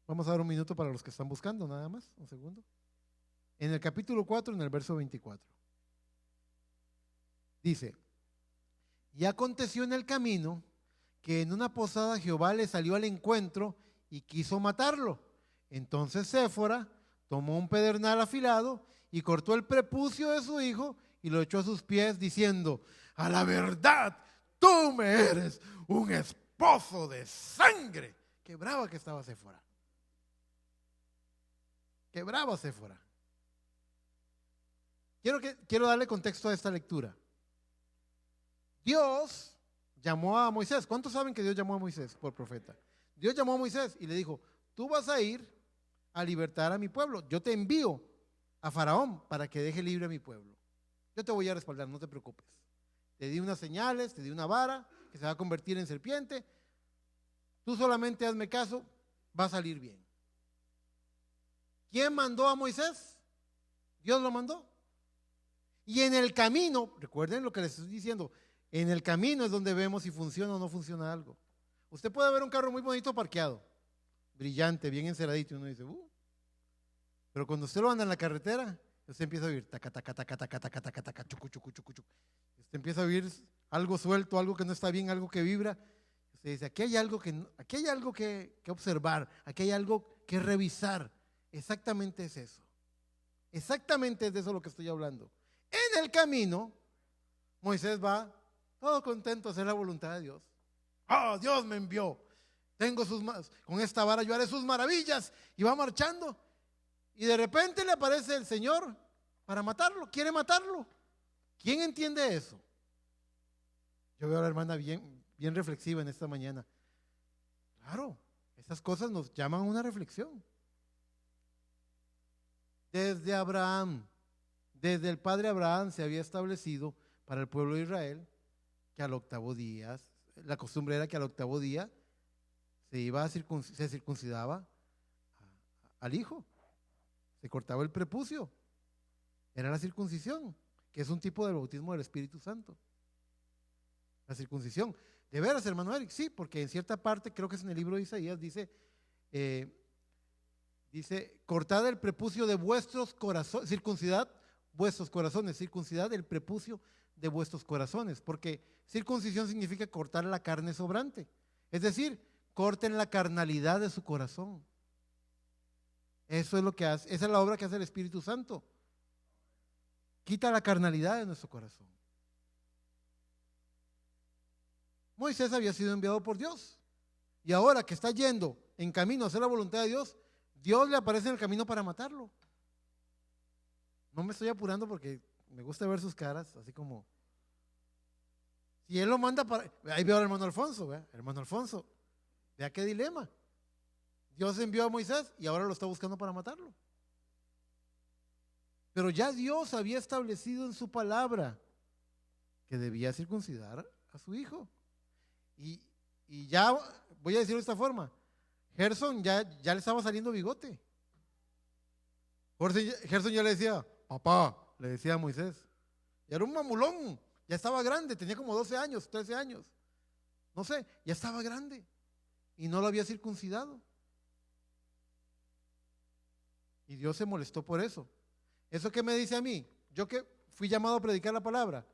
vamos a dar un minuto para los que están buscando, nada más, un segundo. En el capítulo 4, en el verso 24. Dice, y aconteció en el camino que en una posada Jehová le salió al encuentro y quiso matarlo. Entonces Séfora tomó un pedernal afilado y cortó el prepucio de su hijo y lo echó a sus pies diciendo, a la verdad, tú me eres un esposo de sangre. Qué brava que estaba Séfora. Qué brava Séfora. Quiero darle contexto a esta lectura. Dios llamó a Moisés. ¿Cuántos saben que Dios llamó a Moisés por profeta? Dios llamó a Moisés y le dijo, tú vas a ir a libertar a mi pueblo. Yo te envío a Faraón para que deje libre a mi pueblo. Yo te voy a respaldar, no te preocupes. Te di unas señales, te di una vara que se va a convertir en serpiente. Tú solamente hazme caso, va a salir bien. ¿Quién mandó a Moisés? Dios lo mandó. Y en el camino, recuerden lo que les estoy diciendo, en el camino es donde vemos si funciona o no funciona algo. Usted puede ver un carro muy bonito parqueado, brillante, bien enceradito, y uno dice, pero cuando usted lo anda en la carretera, usted empieza a oír taca, taca, taca, taca, taca, taca, taca, chucu, chucu, chucu, chucu. Usted empieza a oír algo suelto, algo que no está bien, algo que vibra. Usted dice, aquí hay algo que observar, aquí hay algo que revisar. Exactamente es eso. Exactamente es de eso lo que estoy hablando. En el camino, Moisés va todo contento a hacer la voluntad de Dios. ¡Oh, Dios me envió! Con esta vara yo haré sus maravillas. Y va marchando. Y de repente le aparece el Señor para matarlo. Quiere matarlo. ¿Quién entiende eso? Yo veo a la hermana bien reflexiva en esta mañana. Claro, esas cosas nos llaman a una reflexión. Desde Abraham, desde el padre Abraham se había establecido para el pueblo de Israel que al octavo día, la costumbre era que al octavo día se circuncidaba al hijo, se cortaba el prepucio, era la circuncisión, que es un tipo de bautismo del Espíritu Santo. La circuncisión. ¿De veras, hermano Eric? Sí, porque en cierta parte, creo que es en el libro de Isaías, dice, cortad el prepucio de vuestros corazones, circuncidad vuestros corazones, circuncidad el prepucio de vuestros corazones, porque circuncisión significa cortar la carne sobrante, es decir, corten la carnalidad de su corazón. Eso es lo que hace, esa es la obra que hace el Espíritu Santo. Quita la carnalidad de nuestro corazón. Moisés había sido enviado por Dios y ahora que está yendo en camino a hacer la voluntad de Dios, Dios le aparece en el camino para matarlo. No me estoy apurando porque me gusta ver sus caras, así como, si él lo manda para, ahí veo al hermano Alfonso, hermano Alfonso, vea qué dilema. Dios envió a Moisés y ahora lo está buscando para matarlo. Pero ya Dios había establecido en su palabra que debía circuncidar a su hijo. Y ya, voy a decirlo de esta forma, Gerson ya le estaba saliendo bigote. Gerson ya le decía, papá, le decía a Moisés. Y era un mamulón, ya estaba grande, tenía como 12 años, 13 años. No sé, ya estaba grande. Y no lo había circuncidado. Y Dios se molestó por eso. ¿Eso qué me dice a mí? Yo que fui llamado a predicar la palabra,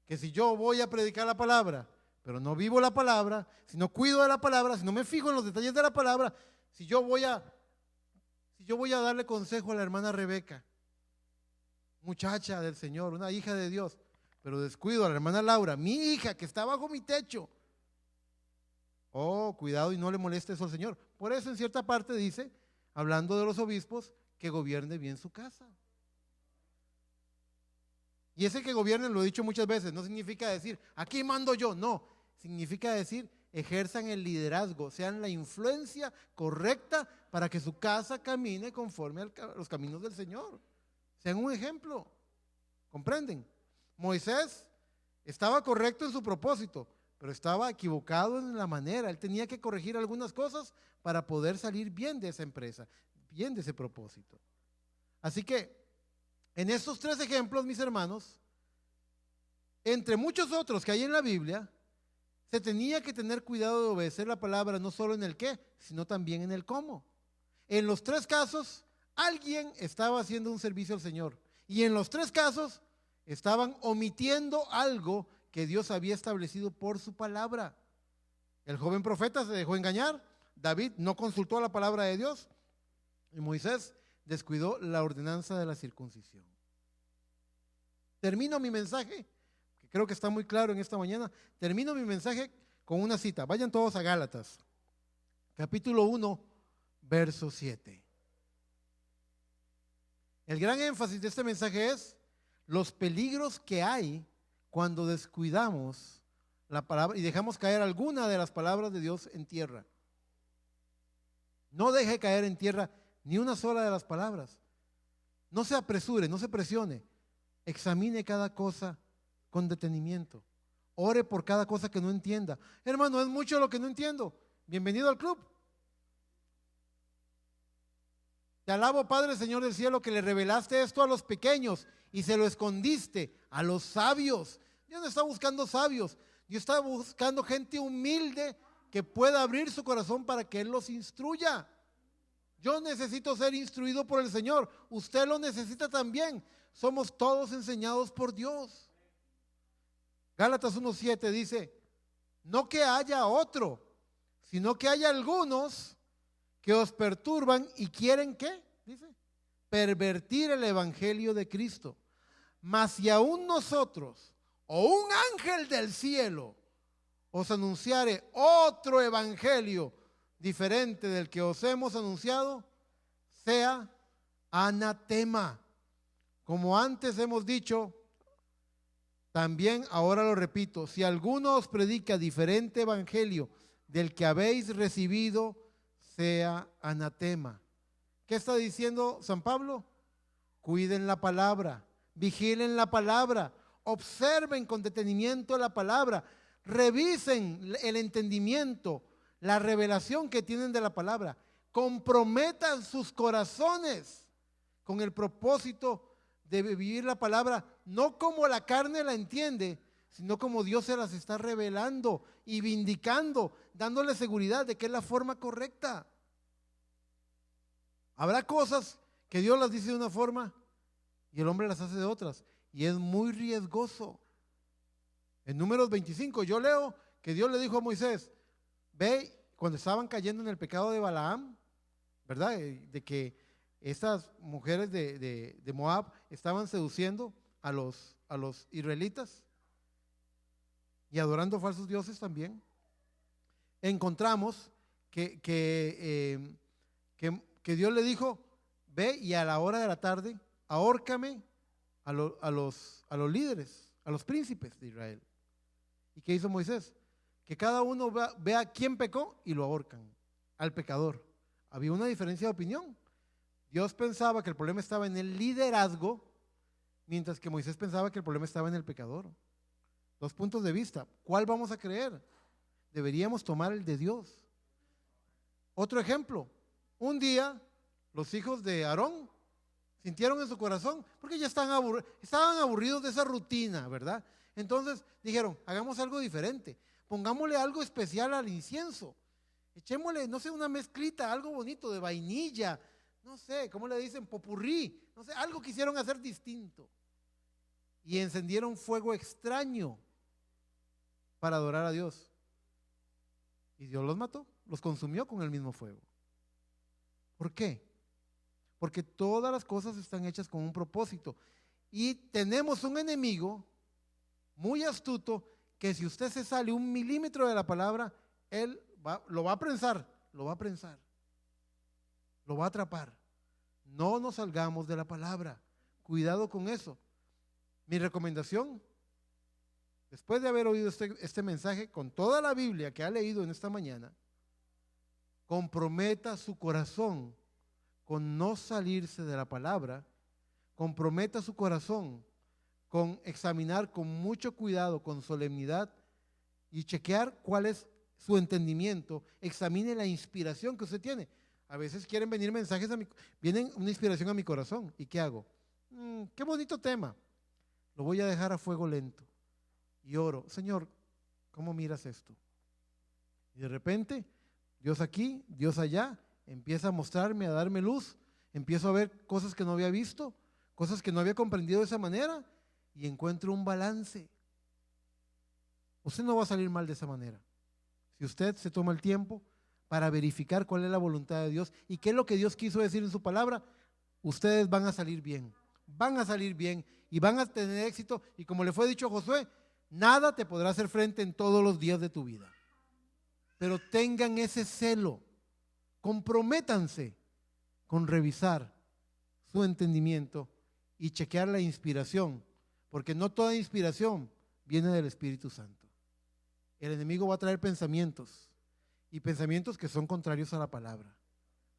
que si yo voy a predicar la palabra, pero no vivo la palabra, si no cuido de la palabra, si no me fijo en los detalles de la palabra, si yo voy a darle consejo a la hermana Rebeca, muchacha del Señor, una hija de Dios, pero descuido a la hermana Laura, mi hija que está bajo mi techo, oh, cuidado y no le moleste eso al Señor. Por eso en cierta parte dice, hablando de los obispos, que gobierne bien su casa. Y ese que gobiernen, lo he dicho muchas veces, no significa decir, aquí mando yo, no, significa decir, ejerzan el liderazgo, sean la influencia correcta para que su casa camine conforme a los caminos del Señor. Sean un ejemplo, ¿comprenden? Moisés estaba correcto en su propósito, pero estaba equivocado en la manera. Él tenía que corregir algunas cosas para poder salir bien de esa empresa, bien de ese propósito. Así que, en estos 3 ejemplos, mis hermanos, entre muchos otros que hay en la Biblia, se tenía que tener cuidado de obedecer la palabra no solo en el qué, sino también en el cómo. En los 3 casos, alguien estaba haciendo un servicio al Señor. Y en los 3 casos, estaban omitiendo algo que Dios había establecido por su palabra. El joven profeta se dejó engañar, David no consultó la palabra de Dios y Moisés descuidó la ordenanza de la circuncisión. Termino mi mensaje, que creo que está muy claro en esta mañana, termino mi mensaje con una cita. Vayan todos a Gálatas, capítulo 1, verso 7. El gran énfasis de este mensaje es los peligros que hay cuando descuidamos la palabra y dejamos caer alguna de las palabras de Dios en tierra. No deje caer en tierra ni una sola de las palabras. No se apresure, no se presione. Examine cada cosa con detenimiento. Ore por cada cosa que no entienda. Hermano, es mucho lo que no entiendo. Bienvenido al club. Te alabo, Padre, Señor del cielo, que le revelaste esto a los pequeños y se lo escondiste a los sabios. Dios no está buscando sabios. Dios está buscando gente humilde que pueda abrir su corazón para que Él los instruya. Yo necesito ser instruido por el Señor. Usted lo necesita también. Somos todos enseñados por Dios. Gálatas 1:7 dice, no que haya otro, sino que haya algunos que os perturban y quieren, ¿qué? Dice, pervertir el evangelio de Cristo. Mas si aún nosotros o un ángel del cielo os anunciare otro evangelio diferente del que os hemos anunciado, sea anatema. Como antes hemos dicho, también ahora lo repito, si alguno os predica diferente evangelio del que habéis recibido, sea anatema. ¿Qué está diciendo San Pablo? Cuiden la palabra, vigilen la palabra, observen con detenimiento la palabra, revisen el entendimiento, la revelación que tienen de la palabra, comprometan sus corazones con el propósito de vivir la palabra, no como la carne la entiende, sino como Dios se las está revelando y vindicando, dándole seguridad de que es la forma correcta. Habrá cosas que Dios las dice de una forma y el hombre las hace de otras, y es muy riesgoso. En Números 25 yo leo que Dios le dijo a Moisés, ve, cuando estaban cayendo en el pecado de Balaam, ¿verdad? De que estas mujeres de Moab estaban seduciendo a los israelitas y adorando falsos dioses también. Encontramos que Dios le dijo, ve y a la hora de la tarde, ahórcame a los líderes, a los príncipes de Israel. ¿Y qué hizo Moisés? Que cada uno vea quién pecó y lo ahorcan, al pecador. Había una diferencia de opinión. Dios pensaba que el problema estaba en el liderazgo, mientras que Moisés pensaba que el problema estaba en el pecador. 2 puntos de vista. ¿Cuál vamos a creer? Deberíamos tomar el de Dios. Otro ejemplo. Un día los hijos de Aarón sintieron en su corazón, porque ya estaban aburridos de esa rutina, ¿verdad? Entonces dijeron, hagamos algo diferente. Pongámosle algo especial al incienso. Echémosle, no sé, una mezclita, algo bonito de vainilla, no sé, ¿cómo le dicen? Popurrí, no sé, algo quisieron hacer distinto. Y encendieron fuego extraño para adorar a Dios. Y Dios los mató, los consumió con el mismo fuego. ¿Por qué? Porque todas las cosas están hechas con un propósito. Y tenemos un enemigo muy astuto que si usted se sale 1 milímetro de la palabra, él lo va a prensar, lo va a atrapar. No nos salgamos de la palabra. Cuidado con eso. Mi recomendación, después de haber oído este mensaje, con toda la Biblia que ha leído en esta mañana, comprometa su corazón con no salirse de la palabra, comprometa su corazón con examinar con mucho cuidado, con solemnidad y chequear cuál es su entendimiento, examine la inspiración que usted tiene. A veces quieren venir mensajes vienen una inspiración a mi corazón, ¿y qué hago? Qué bonito tema, lo voy a dejar a fuego lento y oro, Señor, ¿cómo miras esto? Y de repente, Dios aquí, Dios allá, empieza a mostrarme, a darme luz, empiezo a ver cosas que no había visto, cosas que no había comprendido de esa manera y encuentro un balance. Usted no va a salir mal de esa manera. Si usted se toma el tiempo para verificar cuál es la voluntad de Dios y qué es lo que Dios quiso decir en su palabra, ustedes van a salir bien y van a tener éxito. Y como le fue dicho a Josué, nada te podrá hacer frente en todos los días de tu vida. Pero tengan ese celo, comprométanse con revisar su entendimiento y chequear la inspiración, porque no toda inspiración viene del Espíritu Santo. El enemigo va a traer pensamientos y pensamientos que son contrarios a la palabra.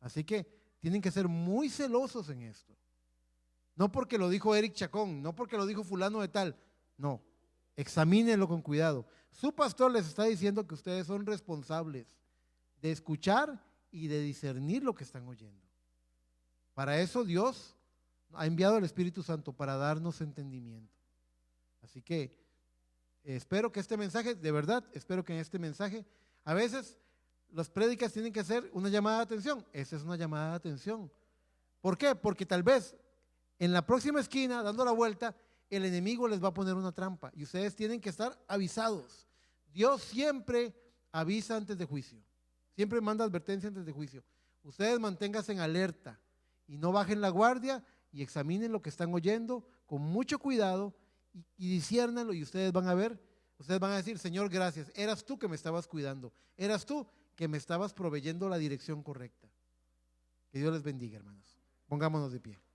Así que tienen que ser muy celosos en esto. No porque lo dijo Eric Chacón, no porque lo dijo fulano de tal, no, examínenlo con cuidado. Su pastor les está diciendo que ustedes son responsables de escuchar y de discernir lo que están oyendo. Para eso Dios ha enviado al Espíritu Santo para darnos entendimiento. Así que espero que este mensaje, de verdad, espero que en este mensaje, a veces las prédicas tienen que ser una llamada de atención. Esa es una llamada de atención. ¿Por qué? Porque tal vez en la próxima esquina, dando la vuelta, el enemigo les va a poner una trampa y ustedes tienen que estar avisados. Dios siempre avisa antes de juicio, siempre manda advertencia antes de juicio. Ustedes manténganse en alerta y no bajen la guardia y examinen lo que están oyendo con mucho cuidado y disciérnanlo y ustedes van a ver, ustedes van a decir, Señor, gracias, eras tú que me estabas cuidando, eras tú que me estabas proveyendo la dirección correcta. Que Dios les bendiga, hermanos. Pongámonos de pie.